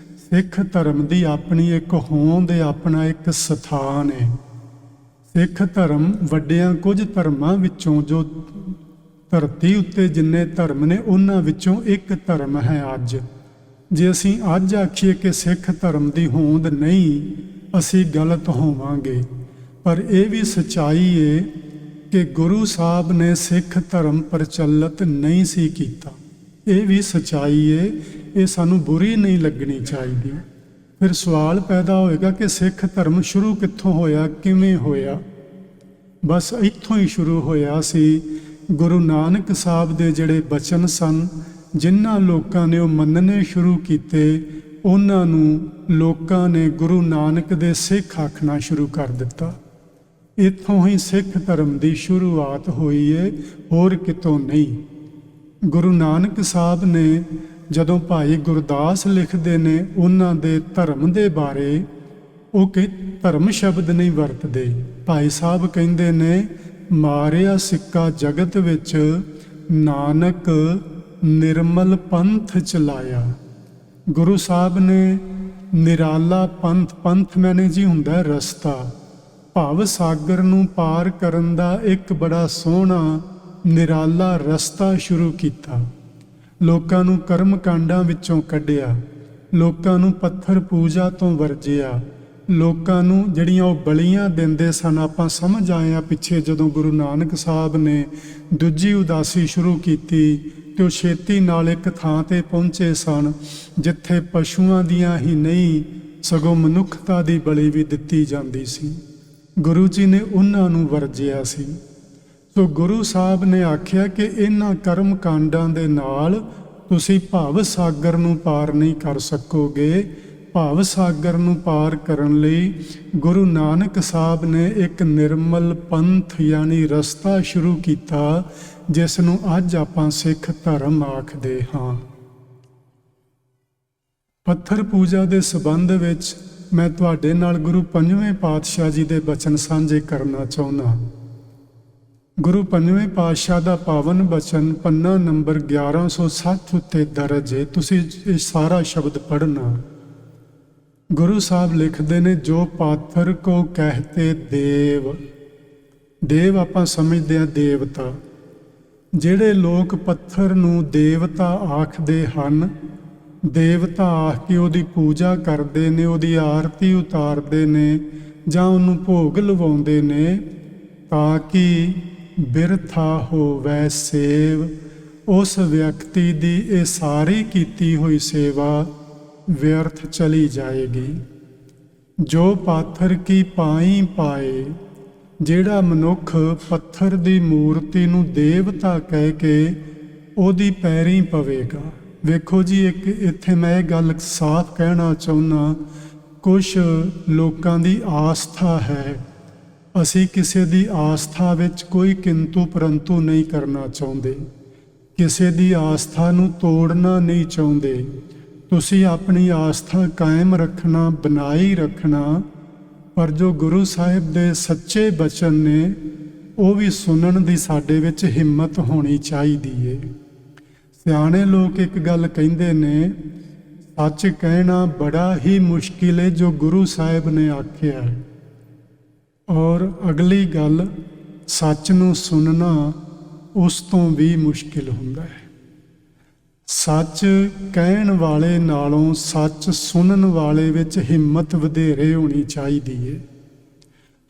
ਸਿੱਖ ਧਰਮ ਦੀ ਆਪਣੀ ਇੱਕ ਹੋਂਦ, ਆਪਣਾ ਇੱਕ ਸਥਾਨ ਹੈ। ਸਿੱਖ ਧਰਮ ਵੱਡਿਆਂ ਕੁਝ ਧਰਮਾਂ ਵਿੱਚੋਂ, ਜੋ ਧਰਤੀ ਉੱਤੇ ਜਿੰਨੇ ਧਰਮ ਨੇ ਉਹਨਾਂ ਵਿੱਚੋਂ ਇੱਕ ਧਰਮ ਹੈ ਅੱਜ। ਜੇ ਅਸੀਂ ਅੱਜ ਆਖੀਏ ਕਿ ਸਿੱਖ ਧਰਮ ਦੀ ਹੋਂਦ ਨਹੀਂ, ਅਸੀਂ ਗਲਤ ਹੋਵਾਂਗੇ। ਪਰ ਇਹ ਵੀ ਸੱਚਾਈ ਏ ਕਿ ਗੁਰੂ ਸਾਹਿਬ ਨੇ ਸਿੱਖ ਧਰਮ ਪ੍ਰਚਲਿਤ ਨਹੀਂ ਸੀ ਕੀਤਾ। ਇਹ ਵੀ ਸੱਚਾਈ ਏ, ਇਹ ਸਾਨੂੰ ਬੁਰੀ ਨਹੀਂ ਲੱਗਣੀ ਚਾਹੀਦੀ। ਫਿਰ ਸਵਾਲ ਪੈਦਾ ਹੋਏਗਾ ਕਿ ਸਿੱਖ ਧਰਮ ਸ਼ੁਰੂ ਕਿੱਥੋਂ ਹੋਇਆ, ਕਿਵੇਂ ਹੋਇਆ? ਬਸ ਇੱਥੋਂ ਹੀ ਸ਼ੁਰੂ ਹੋਇਆ ਸੀ। ਗੁਰੂ ਨਾਨਕ ਸਾਹਿਬ ਦੇ ਜਿਹੜੇ ਬਚਨ ਸਨ, ਜਿਨ੍ਹਾਂ ਲੋਕਾਂ ਨੇ ਉਹ ਮੰਨਣੇ ਸ਼ੁਰੂ ਕੀਤੇ, ਉਹਨਾਂ ਨੂੰ ਲੋਕਾਂ ਨੇ ਗੁਰੂ ਨਾਨਕ ਦੇ ਸਿੱਖ ਆਖਣਾ ਸ਼ੁਰੂ ਕਰ ਦਿੱਤਾ। ਇੱਥੋਂ ਹੀ ਸਿੱਖ ਧਰਮ ਦੀ ਸ਼ੁਰੂਆਤ ਹੋਈ ਏ, ਹੋਰ ਕਿਤੋਂ ਨਹੀਂ। ਗੁਰੂ ਨਾਨਕ ਸਾਹਿਬ ਨੇ ਜਦੋਂ ਭਾਈ ਗੁਰਦਾਸ ਲਿਖਦੇ ਨੇ ਉਹਨਾਂ ਦੇ ਧਰਮ ਦੇ ਬਾਰੇ, ਉਹ ਕਿ ਧਰਮ ਸ਼ਬਦ ਨਹੀਂ ਵਰਤਦੇ। ਭਾਈ ਸਾਹਿਬ ਕਹਿੰਦੇ ਨੇ, ਮਾਰਿਆ ਸਿੱਕਾ ਜਗਤ ਵਿੱਚ, ਨਾਨਕ ਨਿਰਮਲ ਪੰਥ ਚਲਾਇਆ। ਗੁਰੂ ਸਾਹਿਬ ਨੇ ਨਿਰਾਲਾ ਪੰਥ, ਪੰਥ ਮੈਨੇ ਜੀ ਹੁੰਦਾ ਰਸਤਾ, ਭਵ ਸਾਗਰ ਨੂੰ ਪਾਰ ਕਰਨ ਦਾ ਇੱਕ ਬੜਾ ਸੋਹਣਾ ਨਿਰਾਲਾ ਰਸਤਾ ਸ਼ੁਰੂ ਕੀਤਾ। ਲੋਕਾਂ ਨੂੰ ਕਰਮ ਕਾਂਡਾਂ ਵਿੱਚੋਂ ਕੱਢਿਆ, ਲੋਕਾਂ ਨੂੰ ਪੱਥਰ ਪੂਜਾ ਤੋਂ ਵਰਜਿਆ, ਲੋਕਾਂ ਨੂੰ ਜਿਹੜੀਆਂ ਉਹ ਬਲੀਆਂ ਦਿੰਦੇ ਸਨ। ਆਪਾਂ ਸਮਝ ਆਏ ਹਾਂ ਪਿੱਛੇ ਜਦੋਂ ਗੁਰੂ ਨਾਨਕ ਸਾਹਿਬ ਨੇ ਦੂਜੀ ਉਦਾਸੀ ਸ਼ੁਰੂ ਕੀਤੀ ਤੇ ਉਹ ਛੇਤੀ ਨਾਲ ਇੱਕ ਥਾਂ ਤੇ ਪਹੁੰਚੇ ਸਨ ਜਿੱਥੇ ਪਸ਼ੂਆਂ ਦੀਆਂ ਹੀ ਨਹੀਂ ਸਗੋਂ ਮਨੁੱਖਤਾ ਦੀ ਬਲੀ ਵੀ ਦਿੱਤੀ ਜਾਂਦੀ ਸੀ। ਗੁਰੂ ਜੀ ਨੇ ਉਹਨਾਂ ਨੂੰ ਵਰਜਿਆ ਸੀ। ਸੋ ਗੁਰੂ ਸਾਹਿਬ ਨੇ ਆਖਿਆ ਕਿ ਇਹਨਾਂ ਕਰਮ ਕਾਂਡਾਂ ਦੇ ਨਾਲ ਤੁਸੀਂ ਭਵ ਸਾਗਰ ਨੂੰ ਪਾਰ ਨਹੀਂ ਕਰ ਸਕੋਗੇ। ਭਵ ਸਾਗਰ ਨੂੰ ਪਾਰ ਕਰਨ ਲਈ ਗੁਰੂ ਨਾਨਕ ਸਾਹਿਬ ਨੇ ਇੱਕ ਨਿਰਮਲ ਪੰਥ ਯਾਨੀ ਰਸਤਾ ਸ਼ੁਰੂ ਕੀਤਾ, ਜਿਸ ਨੂੰ ਅੱਜ ਆਪਾਂ ਸਿੱਖ ਧਰਮ ਆਖਦੇ ਹਾਂ। ਪੱਥਰ ਪੂਜਾ ਦੇ ਸੰਬੰਧ ਵਿੱਚ ਮੈਂ ਤੁਹਾਡੇ ਨਾਲ ਗੁਰੂ ਪੰਜਵੇਂ ਪਾਤਸ਼ਾਹ ਜੀ ਦੇ ਬਚਨ ਸਾਂਝੇ ਕਰਨਾ ਚਾਹੁੰਦਾ। ਗੁਰੂ ਪੰਜਵੇਂ ਪਾਤਸ਼ਾਹ ਦਾ ਪਾਵਨ ਬਚਨ ਪੰਨਾ ਨੰਬਰ 1160 ਉੱਤੇ ਦਰਜ ਹੈ। ਤੁਸੀਂ ਇਹ ਸਾਰਾ ਸ਼ਬਦ ਪੜ੍ਹਨਾ। ਗੁਰੂ ਸਾਹਿਬ ਲਿਖਦੇ ਨੇ, ਜੋ ਪਾਥਰ ਕੋ ਕਹਤੇ ਦੇਵ। ਦੇਵ ਆਪਾਂ ਸਮਝਦੇ ਹਾਂ ਦੇਵਤਾ। ਜਿਹੜੇ ਲੋਕ ਪੱਥਰ ਨੂੰ ਦੇਵਤਾ ਆਖਦੇ ਹਨ, ਦੇਵਤਾ ਆਖ ਕੇ ਉਹਦੀ ਪੂਜਾ ਕਰਦੇ ਨੇ, ਉਹਦੀ ਆਰਤੀ ਉਤਾਰਦੇ ਨੇ ਜਾਂ ਉਹਨੂੰ ਭੋਗ ਲਵਾਉਂਦੇ ਨੇ ਤਾਂ ਕਿ ਬਿਰਥਾ ਹੋਵੈ ਸੇਵ, ਉਸ ਵਿਅਕਤੀ ਦੀ ਇਹ ਸਾਰੀ ਕੀਤੀ ਹੋਈ ਸੇਵਾ ਵਿਅਰਥ ਚਲੀ ਜਾਏਗੀ। ਜੋ ਪਾਥਰ ਕੀ ਪਾਈ ਪਾਏ, ਜਿਹੜਾ ਮਨੁੱਖ ਪੱਥਰ ਦੀ ਮੂਰਤੀ ਨੂੰ ਦੇਵਤਾ ਕਹਿ ਕੇ ਉਹਦੀ ਪੈਰੀਂ ਪਵੇਗਾ। ਵੇਖੋ ਜੀ, ਇੱਕ ਇੱਥੇ ਮੈਂ ਇਹ ਗੱਲ ਸਾਫ਼ ਕਹਿਣਾ ਚਾਹੁੰਦਾ, ਕੁਛ ਲੋਕਾਂ ਦੀ ਆਸਥਾ ਹੈ। ਅਸੀਂ ਕਿਸੇ ਦੀ ਆਸਥਾ ਵਿੱਚ ਕੋਈ ਕਿੰਤੂ ਪਰੰਤੂ ਨਹੀਂ ਕਰਨਾ ਚਾਹੁੰਦੇ, ਕਿਸੇ ਦੀ ਆਸਥਾ ਨੂੰ ਤੋੜਨਾ ਨਹੀਂ ਚਾਹੁੰਦੇ। ਤੁਸੀਂ ਆਪਣੀ ਆਸਥਾ ਕਾਇਮ ਰੱਖਣਾ, ਬਣਾਈ ਰੱਖਣਾ। ਪਰ ਜੋ ਗੁਰੂ ਸਾਹਿਬ ਦੇ ਸੱਚੇ ਬਚਨ ਨੇ ਉਹ ਵੀ ਸੁਣਨ ਦੀ ਸਾਡੇ ਵਿੱਚ ਹਿੰਮਤ ਹੋਣੀ ਚਾਹੀਦੀ ਏ। ਸਿਆਣੇ ਲੋਕ ਇੱਕ ਗੱਲ ਕਹਿੰਦੇ ਨੇ, ਸੱਚ ਕਹਿਣਾ ਬੜਾ ਹੀ ਮੁਸ਼ਕਿਲ ਹੈ ਜੋ ਗੁਰੂ ਸਾਹਿਬ ਨੇ ਆਖਿਆ ਹੈ, ਔਰ ਅਗਲੀ ਗੱਲ ਸੱਚ ਨੂੰ ਸੁਣਨਾ ਉਸ ਤੋਂ ਵੀ ਮੁਸ਼ਕਿਲ ਹੁੰਦਾ ਹੈ। ਸੱਚ ਕਹਿਣ ਵਾਲੇ ਨਾਲੋਂ ਸੱਚ ਸੁਣਨ ਵਾਲੇ ਵਿੱਚ ਹਿੰਮਤ ਵਧੇਰੇ ਹੋਣੀ ਚਾਹੀਦੀ ਹੈ।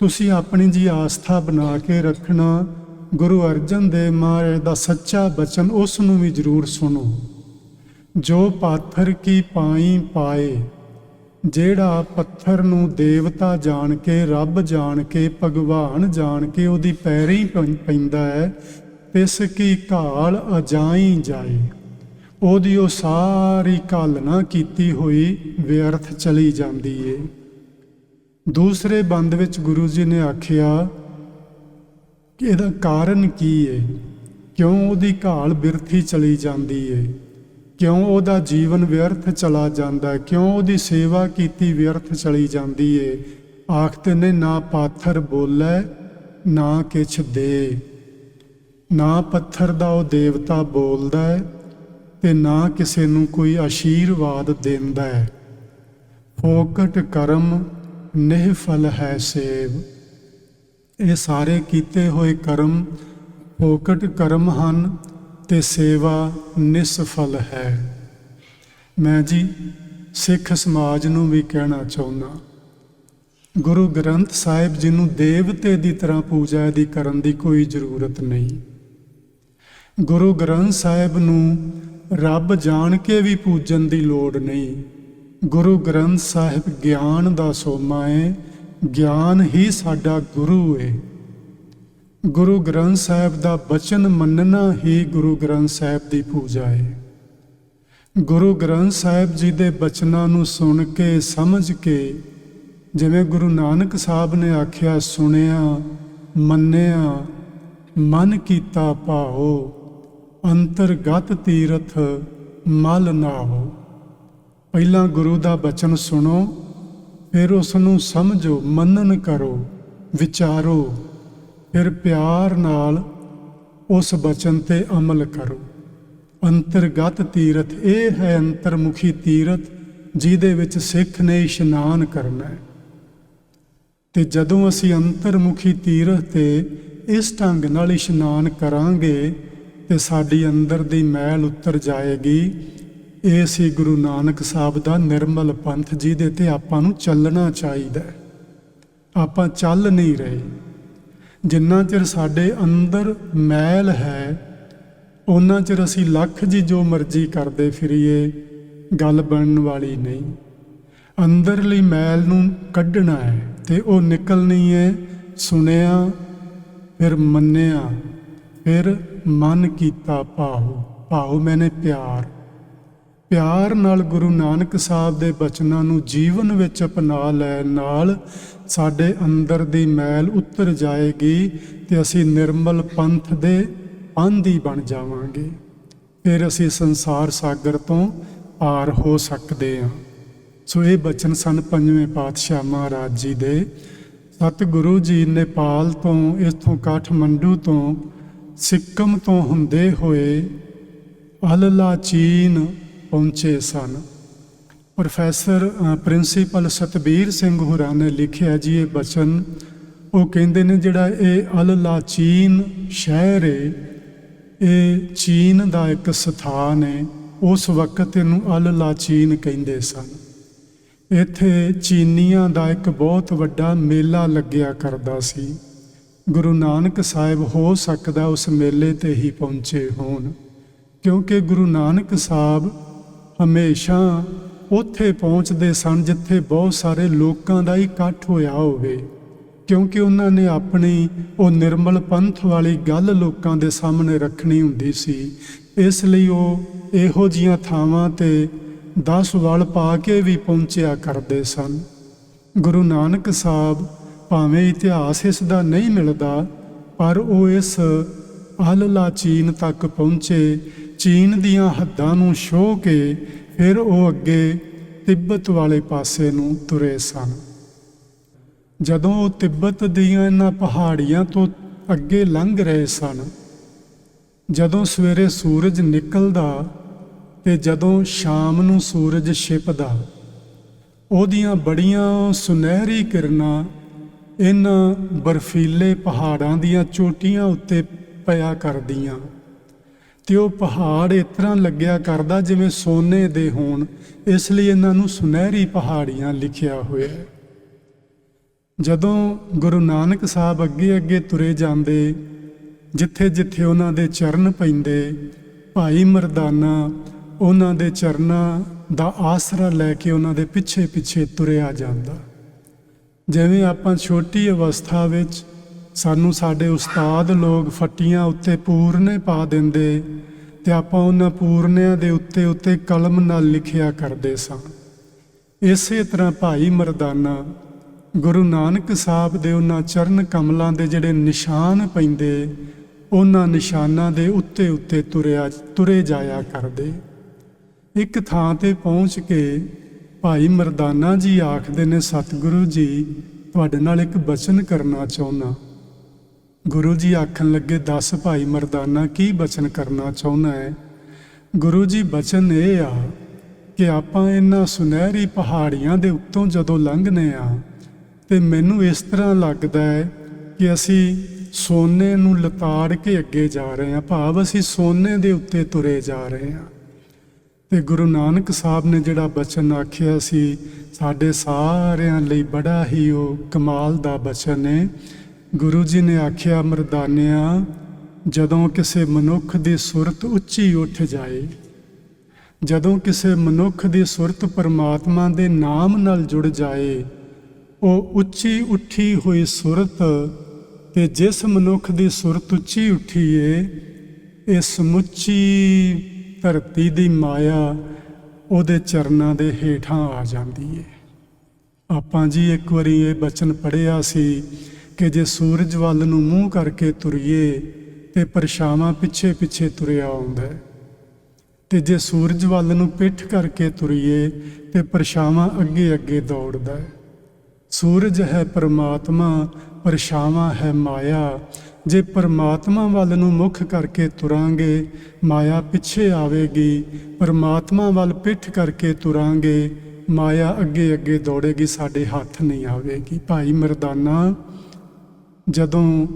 ਤੁਸੀਂ ਆਪਣੀ ਜੀ ਆਸਥਾ ਬਣਾ ਕੇ ਰੱਖਣਾ। ਗੁਰੂ ਅਰਜਨ ਦੇਵ ਮਹਾਰਾਜ ਦਾ ਸੱਚਾ ਬਚਨ ਉਸ ਨੂੰ ਵੀ ਜ਼ਰੂਰ ਸੁਣੋ। ਜੋ ਪਾਥਰ ਕੀ ਪਾਈ ਪਾਏ, ਜਿਹੜਾ ਪੱਥਰ ਨੂੰ ਦੇਵਤਾ ਜਾਣ ਕੇ, ਰੱਬ ਜਾਣ ਕੇ, ਭਗਵਾਨ ਜਾਣ ਕੇ ਉਹਦੀ ਪੈਰੀਂ ਪੈਂਦਾ ਹੈ, ਤਿਸ ਕੀ ਘਾਲ ਅਜਾਈ ਜਾਏ, ਉਹਦੀ ਉਹ ਸਾਰੀ ਘਾਲਣਾ ਕੀਤੀ ਹੋਈ ਵਿਅਰਥ ਚਲੀ ਜਾਂਦੀ ਏ। ਦੂਸਰੇ ਬੰਦ ਵਿੱਚ ਗੁਰੂ ਜੀ ਨੇ ਆਖਿਆ ਕਿ ਇਹਦਾ ਕਾਰਨ ਕੀ ਏ, ਕਿਉਂ ਉਹਦੀ ਘਾਲ ਬਿਰਥੀ ਚਲੀ ਜਾਂਦੀ ਏ, ਕਿਉਂ ਉਹਦਾ ਜੀਵਨ ਵਿਅਰਥ ਚਲਾ ਜਾਂਦਾ ਹੈ, ਕਿਉਂ ਉਹਦੀ ਸੇਵਾ ਕੀਤੀ ਵਿਅਰਥ ਚਲੀ ਜਾਂਦੀ ਏ। ਆਖਦੇ ਨੇ, ਨਾ ਪਾਥਰ ਬੋਲੇ ਨਾ ਕਿਛ ਦੇ। ਨਾ ਪੱਥਰ ਦਾ ਉਹ ਦੇਵਤਾ ਬੋਲਦਾ ਹੈ ਤੇ ਨਾ ਕਿਸੇ ਨੂੰ ਕੋਈ ਆਸ਼ੀਰਵਾਦ ਦਿੰਦਾ ਹੈ। ਫੋਕਟ ਕਰਮ ਨਿਹਫਲ ਹੈ ਸੇਵ। ਇਹ ਸਾਰੇ ਕੀਤੇ ਹੋਏ ਕਰਮ ਫੋਕਟ ਕਰਮ ਹਨ ਤੇ ਸੇਵਾ ਨਿਸਫਲ ਹੈ। ਮੈਂ ਜੀ ਸਿੱਖ ਸਮਾਜ ਨੂੰ ਵੀ ਕਹਿਣਾ ਚਾਹੁੰਦਾ, ਗੁਰੂ ਗ੍ਰੰਥ ਸਾਹਿਬ ਜੀ ਨੂੰ ਦੇਵਤੇ ਦੀ ਤਰ੍ਹਾਂ ਪੂਜਾ ਦੀ ਕਰਨ ਦੀ ਕੋਈ ਜ਼ਰੂਰਤ ਨਹੀਂ। ਗੁਰੂ ਗ੍ਰੰਥ ਸਾਹਿਬ ਨੂੰ ਰੱਬ ਜਾਣ ਕੇ ਵੀ ਪੂਜਣ ਦੀ ਲੋੜ ਨਹੀਂ। ਗੁਰੂ ਗ੍ਰੰਥ ਸਾਹਿਬ ਗਿਆਨ ਦਾ ਸੋਮਾ ਹੈ, ਗਿਆਨ ਹੀ ਸਾਡਾ ਗੁਰੂ ਹੈ। ਗੁਰੂ ਗ੍ਰੰਥ ਸਾਹਿਬ ਦਾ ਬਚਨ ਮੰਨਣਾ ਹੀ ਗੁਰੂ ਗ੍ਰੰਥ ਸਾਹਿਬ ਦੀ ਪੂਜਾ ਹੈ। ਗੁਰੂ ਗ੍ਰੰਥ ਸਾਹਿਬ ਜੀ ਦੇ ਬਚਨਾਂ ਨੂੰ ਸੁਣ ਕੇ ਸਮਝ ਕੇ, ਜਿਵੇਂ ਗੁਰੂ ਨਾਨਕ ਸਾਹਿਬ ਨੇ ਆਖਿਆ, ਸੁਣਿਆ ਮੰਨਿਆ ਮਨ ਕੀਤਾ ਭਾਓ, ਅੰਤਰਗਤ ਤੀਰਥ ਮਲ ਨਾਵੋ। ਪਹਿਲਾਂ ਗੁਰੂ ਦਾ ਬਚਨ ਸੁਣੋ, ਫਿਰ ਉਸ ਨੂੰ ਸਮਝੋ, ਮੰਨਣ ਕਰੋ, ਵਿਚਾਰੋ, ਫਿਰ ਪਿਆਰ ਨਾਲ ਉਸ ਬਚਨ ਤੇ ਅਮਲ ਕਰੋ। ਅੰਤਰਗਤ ਤੀਰਥ, ਇਹ ਹੈ ਅੰਤਰਮੁਖੀ ਤੀਰਥ ਜਿਹਦੇ ਵਿੱਚ ਸਿੱਖ ਨੇ ਇਸ਼ਨਾਨ ਕਰਨਾ ਹੈ। ਤੇ ਜਦੋਂ ਅਸੀਂ ਅੰਤਰਮੁਖੀ ਤੀਰਥ ਤੇ ਇਸ ਢੰਗ ਨਾਲ ਇਸ਼ਨਾਨ ਕਰਾਂਗੇ ਤੇ ਸਾਡੀ ਅੰਦਰ ਦੀ ਮੈਲ ਉਤਰ ਜਾਏਗੀ। ਇਹ ਸੀ ਗੁਰੂ ਨਾਨਕ ਸਾਹਿਬ ਦਾ ਨਿਰਮਲ ਪੰਥ, ਜਿਹਦੇ ਤੇ ਆਪਾਂ ਨੂੰ ਚੱਲਣਾ ਚਾਹੀਦਾ। ਆਪਾਂ ਚੱਲ ਨਹੀਂ ਰਹੇ। ਜਿੰਨਾ ਚਿਰ ਸਾਡੇ ਅੰਦਰ ਮੈਲ ਹੈ, ਉਹਨਾਂ ਚਿਰ ਅਸੀਂ ਲੱਖ ਜੀ ਜੋ ਮਰਜ਼ੀ ਕਰਦੇ ਫਿਰੀਏ, ਗੱਲ ਬਣਨ ਵਾਲੀ ਨਹੀਂ। ਅੰਦਰਲੀ ਮੈਲ ਨੂੰ ਕੱਢਣਾ ਹੈ ਤੇ ਉਹ ਨਿਕਲਣੀ ਹੈ। ਸੁਣਿਆ, ਫਿਰ ਮੰਨਿਆ, ਫਿਰ ਮਨ ਕੀਤਾ ਭਾਉ। ਭਾਉ ਮੈਨੇ ਪਿਆਰ ਨਾਲ ਗੁਰੂ ਨਾਨਕ ਸਾਹਿਬ ਦੇ ਬਚਨਾਂ ਨੂੰ ਜੀਵਨ ਵਿੱਚ ਅਪਣਾ ਲੈਣ ਨਾਲ ਸਾਡੇ ਅੰਦਰ ਦੀ ਮੈਲ ਉਤਰ ਜਾਏਗੀ ਤੇ ਅਸੀਂ ਨਿਰਮਲ ਪੰਥ ਦੇ ਪਾਂਧੀ ਬਣ ਜਾਵਾਂਗੇ। ਫਿਰ ਅਸੀਂ ਸੰਸਾਰ ਸਾਗਰ ਤੋਂ ਪਾਰ ਹੋ ਸਕਦੇ ਹਾਂ। ਸੋ ਇਹ ਬਚਨ ਸਨ ਪੰਜਵੇਂ ਪਾਤਸ਼ਾਹ ਮਹਾਰਾਜ ਜੀ ਦੇ। ਸਤਿਗੁਰੂ ਜੀ ਨੇਪਾਲ ਤੋਂ, ਇੱਥੋਂ ਕਾਠਮੰਡੂ ਤੋਂ, ਸਿੱਕਮ ਤੋਂ ਹੁੰਦੇ ਹੋਏ ਅਲਲਾ ਚੀਨ ਪਹੁੰਚੇ ਸਨ। ਪ੍ਰੋਫੈਸਰ ਪ੍ਰਿੰਸੀਪਲ ਸਤਬੀਰ ਸਿੰਘ ਹੋਰਾਂ ਨੇ ਲਿਖਿਆ ਜੀ ਇਹ ਬਚਨ। ਉਹ ਕਹਿੰਦੇ ਨੇ ਜਿਹੜਾ ਇਹ ਅਲਲਾ ਚੀਨ ਸ਼ਹਿਰ ਹੈ, ਇਹ ਚੀਨ ਦਾ ਇੱਕ ਸਥਾਨ ਹੈ। ਉਸ ਵਕਤ ਇਹਨੂੰ ਅਲਲਾ ਚੀਨ ਕਹਿੰਦੇ ਸਨ। ਇੱਥੇ ਚੀਨੀਆਂ ਦਾ ਇੱਕ ਬਹੁਤ ਵੱਡਾ ਮੇਲਾ ਲੱਗਿਆ ਕਰਦਾ ਸੀ। ਗੁਰੂ ਨਾਨਕ ਸਾਹਿਬ ਹੋ ਸਕਦਾ ਉਸ ਮੇਲੇ ਤੇ ਹੀ ਪਹੁੰਚੇ ਹੋਣ, ਕਿਉਂਕਿ ਗੁਰੂ ਨਾਨਕ ਸਾਹਿਬ ਹਮੇਸ਼ਾ ਉੱਥੇ ਪਹੁੰਚਦੇ ਸਨ ਜਿੱਥੇ ਬਹੁਤ ਸਾਰੇ ਲੋਕਾਂ ਦਾ ਇਕੱਠ ਹੋਇਆ ਹੋਵੇ, ਕਿਉਂਕਿ ਉਹਨਾਂ ਨੇ ਆਪਣੀ ਉਹ ਨਿਰਮਲ ਪੰਥ ਵਾਲੀ ਗੱਲ ਲੋਕਾਂ ਦੇ ਸਾਹਮਣੇ ਰੱਖਣੀ ਹੁੰਦੀ ਸੀ। ਇਸ ਲਈ ਉਹ ਇਹੋ ਜਿਹੀਆਂ ਥਾਵਾਂ ਤੇ 10 ਵਲ ਪਾ ਕੇ ਵੀ ਪਹੁੰਚਿਆ ਕਰਦੇ ਸਨ। ਗੁਰੂ ਨਾਨਕ ਸਾਹਿਬ ਭਾਵੇਂ ਇਤਿਹਾਸ ਇਸ ਦਾ ਨਹੀਂ ਮਿਲਦਾ, ਪਰ ਉਹ ਇਸ ਅਲਲਾ ਚੀਨ ਤੱਕ ਪਹੁੰਚੇ। ਚੀਨ ਦੀਆਂ ਹੱਦਾਂ ਨੂੰ ਛੋਹ ਕੇ ਫਿਰ ਉਹ ਅੱਗੇ ਤਿੱਬਤ ਵਾਲੇ ਪਾਸੇ ਨੂੰ ਤੁਰੇ ਸਨ। ਜਦੋਂ ਉਹ ਤਿੱਬਤ ਦੀਆਂ ਇਹਨਾਂ ਪਹਾੜੀਆਂ ਤੋਂ ਅੱਗੇ ਲੰਘ ਰਹੇ ਸਨ, ਜਦੋਂ ਸਵੇਰੇ ਸੂਰਜ ਨਿਕਲਦਾ ਤੇ ਜਦੋਂ ਸ਼ਾਮ ਨੂੰ ਸੂਰਜ ਛਿਪਦਾ, ਉਹਦੀਆਂ ਬੜੀਆਂ ਸੁਨਹਿਰੀ ਕਿਰਨਾਂ ਇਹਨਾਂ ਬਰਫੀਲੇ ਪਹਾੜਾਂ ਦੀਆਂ ਚੋਟੀਆਂ ਉੱਤੇ ਪਿਆ ਕਰਦੀਆਂ ਤੇ ਉਹ ਪਹਾੜ ਇਸ ਤਰ੍ਹਾਂ ਲੱਗਿਆ ਕਰਦਾ ਜਿਵੇਂ ਸੋਨੇ ਦੇ ਹੋਣ। ਇਸ ਲਈ ਇਹਨਾਂ ਨੂੰ ਸੁਨਹਿਰੀ ਪਹਾੜੀਆਂ ਲਿਖਿਆ ਹੋਇਆ ਹੈ। ਜਦੋਂ ਗੁਰੂ ਨਾਨਕ ਸਾਹਿਬ ਅੱਗੇ ਅੱਗੇ ਤੁਰੇ ਜਾਂਦੇ, ਜਿੱਥੇ ਜਿੱਥੇ ਉਹਨਾਂ ਦੇ ਚਰਨ ਪੈਂਦੇ, ਭਾਈ ਮਰਦਾਨਾ ਉਹਨਾਂ ਦੇ ਚਰਨਾਂ ਦਾ ਆਸਰਾ ਲੈ ਕੇ ਉਹਨਾਂ ਦੇ ਪਿੱਛੇ ਪਿੱਛੇ ਤੁਰਿਆ ਜਾਂਦਾ। ਜਿਵੇਂ ਆਪਾਂ ਛੋਟੀ ਅਵਸਥਾ ਵਿੱਚ ਸਾਨੂੰ ਸਾਡੇ ਉਸਤਾਦ ਲੋਕ ਫੱਟੀਆਂ ਉੱਤੇ ਪੂਰਨੇ ਪਾ ਦਿੰਦੇ ਤੇ ਆਪਾਂ ਉਹਨਾਂ ਪੂਰਨਿਆਂ ਦੇ ਉੱਤੇ ਉੱਤੇ ਕਲਮ ਨਾਲ ਲਿਖਿਆ ਕਰਦੇ ਸਾਂ। ਇਸੇ ਤਰ੍ਹਾਂ ਭਾਈ ਮਰਦਾਨਾ ਗੁਰੂ ਨਾਨਕ ਸਾਹਿਬ ਦੇ ਉਹਨਾਂ ਚਰਨ ਕਮਲਾਂ ਦੇ ਜਿਹੜੇ ਨਿਸ਼ਾਨ ਪੈਂਦੇ, ਉਹਨਾਂ ਨਿਸ਼ਾਨਾਂ ਦੇ ਉੱਤੇ ਉੱਤੇ ਤੁਰੇ ਜਾਇਆ ਕਰਦੇ। ਇੱਕ ਥਾਂ ਤੇ ਪਹੁੰਚ ਕੇ ਭਾਈ ਮਰਦਾਨਾ ਜੀ ਆਖਦੇ ਨੇ, ਸਤਿਗੁਰੂ ਜੀ ਤੁਹਾਡੇ ਨਾਲ ਇੱਕ ਬਚਨ ਕਰਨਾ ਚਾਹੁੰਦਾ। ਗੁਰੂ ਜੀ ਆਖਣ ਲੱਗੇ, ਦੱਸ ਭਾਈ ਮਰਦਾਨਾ ਕੀ ਬਚਨ ਕਰਨਾ ਚਾਹੁੰਦਾ ਹੈ? ਗੁਰੂ ਜੀ ਬਚਨ ਇਹ ਆ ਕਿ ਆਪਾਂ ਇਹਨਾਂ ਸੁਨਹਿਰੀ ਪਹਾੜੀਆਂ ਦੇ ਉੱਤੋਂ ਜਦੋਂ ਲੰਘਨੇ ਆ ਤੇ ਮੈਨੂੰ ਇਸ ਤਰ੍ਹਾਂ ਲੱਗਦਾ ਹੈ ਕਿ ਅਸੀਂ ਸੋਨੇ ਨੂੰ ਲਤਾੜ ਕੇ ਅੱਗੇ ਜਾ ਰਹੇ ਹਾਂ, ਭਾਵ ਅਸੀਂ ਸੋਨੇ ਦੇ ਉੱਤੇ ਤੁਰੇ ਜਾ ਰਹੇ ਹਾਂ। ਤੇ ਗੁਰੂ ਨਾਨਕ ਸਾਹਿਬ ਨੇ ਜਿਹੜਾ ਬਚਨ ਆਖਿਆ ਸੀ, ਸਾਡੇ ਸਾਰਿਆਂ ਲਈ ਬੜਾ ਹੀ ਉਹ ਕਮਾਲ ਦਾ ਬਚਨ ਹੈ। ਗੁਰੂ ਜੀ ਨੇ ਆਖਿਆ, ਮਰਦਾਨਿਆਂ, ਜਦੋਂ ਕਿਸੇ ਮਨੁੱਖ ਦੀ ਸੁਰਤ ਉੱਚੀ ਉੱਠ ਜਾਏ, ਜਦੋਂ ਕਿਸੇ ਮਨੁੱਖ ਦੀ ਸੁਰਤ ਪਰਮਾਤਮਾ ਦੇ ਨਾਮ ਨਾਲ ਜੁੜ ਜਾਏ, ਉਹ ਉੱਚੀ ਉੱਠੀ ਹੋਈ ਸੁਰਤ, ਤੇ ਜਿਸ ਮਨੁੱਖ ਦੀ ਸੁਰਤ ਉੱਚੀ ਉੱਠੀ ਏ, ਇਹ ਸਮੁੱਚੀ ਧਰਤੀ ਦੀ ਮਾਇਆ ਉਹਦੇ ਚਰਨਾਂ ਦੇ ਹੇਠਾਂ ਆ ਜਾਂਦੀ ਏ। ਆਪਾਂ ਜੀ ਇੱਕ ਵਾਰੀ ਇਹ ਬਚਨ ਪੜ੍ਹਿਆ ਸੀ ਕਿ ਜੇ ਸੂਰਜ ਵੱਲ ਨੂੰ ਮੂੰਹ ਕਰਕੇ ਤੁਰੀਏ ਤੇ ਪਰਛਾਵਾਂ ਪਿੱਛੇ ਪਿੱਛੇ ਤੁਰਿਆ ਆਉਂਦਾ ਹੈ, ਤੇ ਜੇ ਸੂਰਜ ਵੱਲ ਨੂੰ ਪਿੱਠ ਕਰਕੇ ਤੁਰੀਏ ਤੇ ਪਰਛਾਵਾਂ ਅੱਗੇ ਅੱਗੇ ਦੌੜਦਾ ਹੈ। ਸੂਰਜ ਹੈ ਪਰਮਾਤਮਾ, ਪਰਛਾਵਾਂ ਹੈ ਮਾਇਆ। ਜੇ ਪਰਮਾਤਮਾ ਵੱਲ ਨੂੰ ਮੁੱਖ ਕਰਕੇ ਤੁਰਾਂਗੇ, ਮਾਇਆ ਪਿੱਛੇ ਆਵੇਗੀ। ਪਰਮਾਤਮਾ ਵੱਲ ਪਿੱਠ ਕਰਕੇ ਤੁਰਾਂਗੇ, ਮਾਇਆ ਅੱਗੇ ਅੱਗੇ ਦੌੜੇਗੀ, ਸਾਡੇ ਹੱਥ ਨਹੀਂ ਆਵੇਗੀ। ਭਾਈ ਮਰਦਾਨਾ, ਜਦੋਂ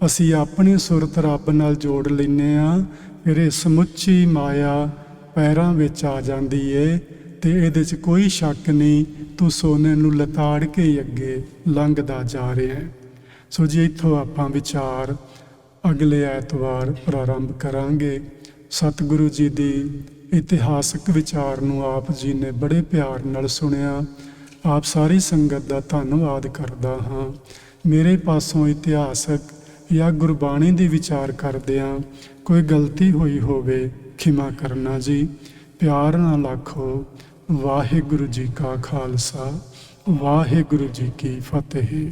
ਅਸੀਂ ਆਪਣੀ ਸੁਰਤ ਰੱਬ ਨਾਲ ਜੋੜ ਲੈਂਦੇ ਹਾਂ, ਫਿਰ ਇਹ ਸਮੁੱਚੀ ਮਾਇਆ ਪੈਰਾਂ ਵਿੱਚ ਆ ਜਾਂਦੀ ਏ, ਤੇ ਇਹਦੇ 'ਚ ਕੋਈ ਸ਼ੱਕ ਨਹੀਂ, ਤੂੰ ਸੋਨੇ ਨੂੰ ਲਤਾੜ ਕੇ ਹੀ ਅੱਗੇ ਲੰਘਦਾ ਜਾ ਰਿਹਾ ਹੈ। ਸੋ ਜੀ, ਇੱਥੋਂ ਆਪਾਂ ਵਿਚਾਰ ਅਗਲੇ ਐਤਵਾਰ ਪ੍ਰਾਰੰਭ ਕਰਾਂਗੇ। ਸਤਿਗੁਰੂ ਜੀ ਦੀ ਇਤਿਹਾਸਕ ਵਿਚਾਰ ਨੂੰ ਆਪ ਜੀ ਨੇ ਬੜੇ ਪਿਆਰ ਨਾਲ ਸੁਣਿਆ। ਆਪ ਸਾਰੀ ਸੰਗਤ ਦਾ ਧੰਨਵਾਦ ਕਰਦਾ ਹਾਂ। ਮੇਰੇ ਪਾਸੋਂ ਇਤਿਹਾਸਕ ਜਾਂ ਗੁਰਬਾਣੀ ਦੀ ਵਿਚਾਰ ਕਰਦਿਆਂ ਕੋਈ ਗਲਤੀ ਹੋਈ ਹੋਵੇ, ਖਿਮਾ ਕਰਨਾ ਜੀ। ਪਿਆਰ ਨਾਲ ਆਖੋ, ਵਾਹਿਗੁਰੂ ਜੀ ਕਾ ਖਾਲਸਾ, ਵਾਹਿਗੁਰੂ ਜੀ ਕੀ ਫਤਿਹ।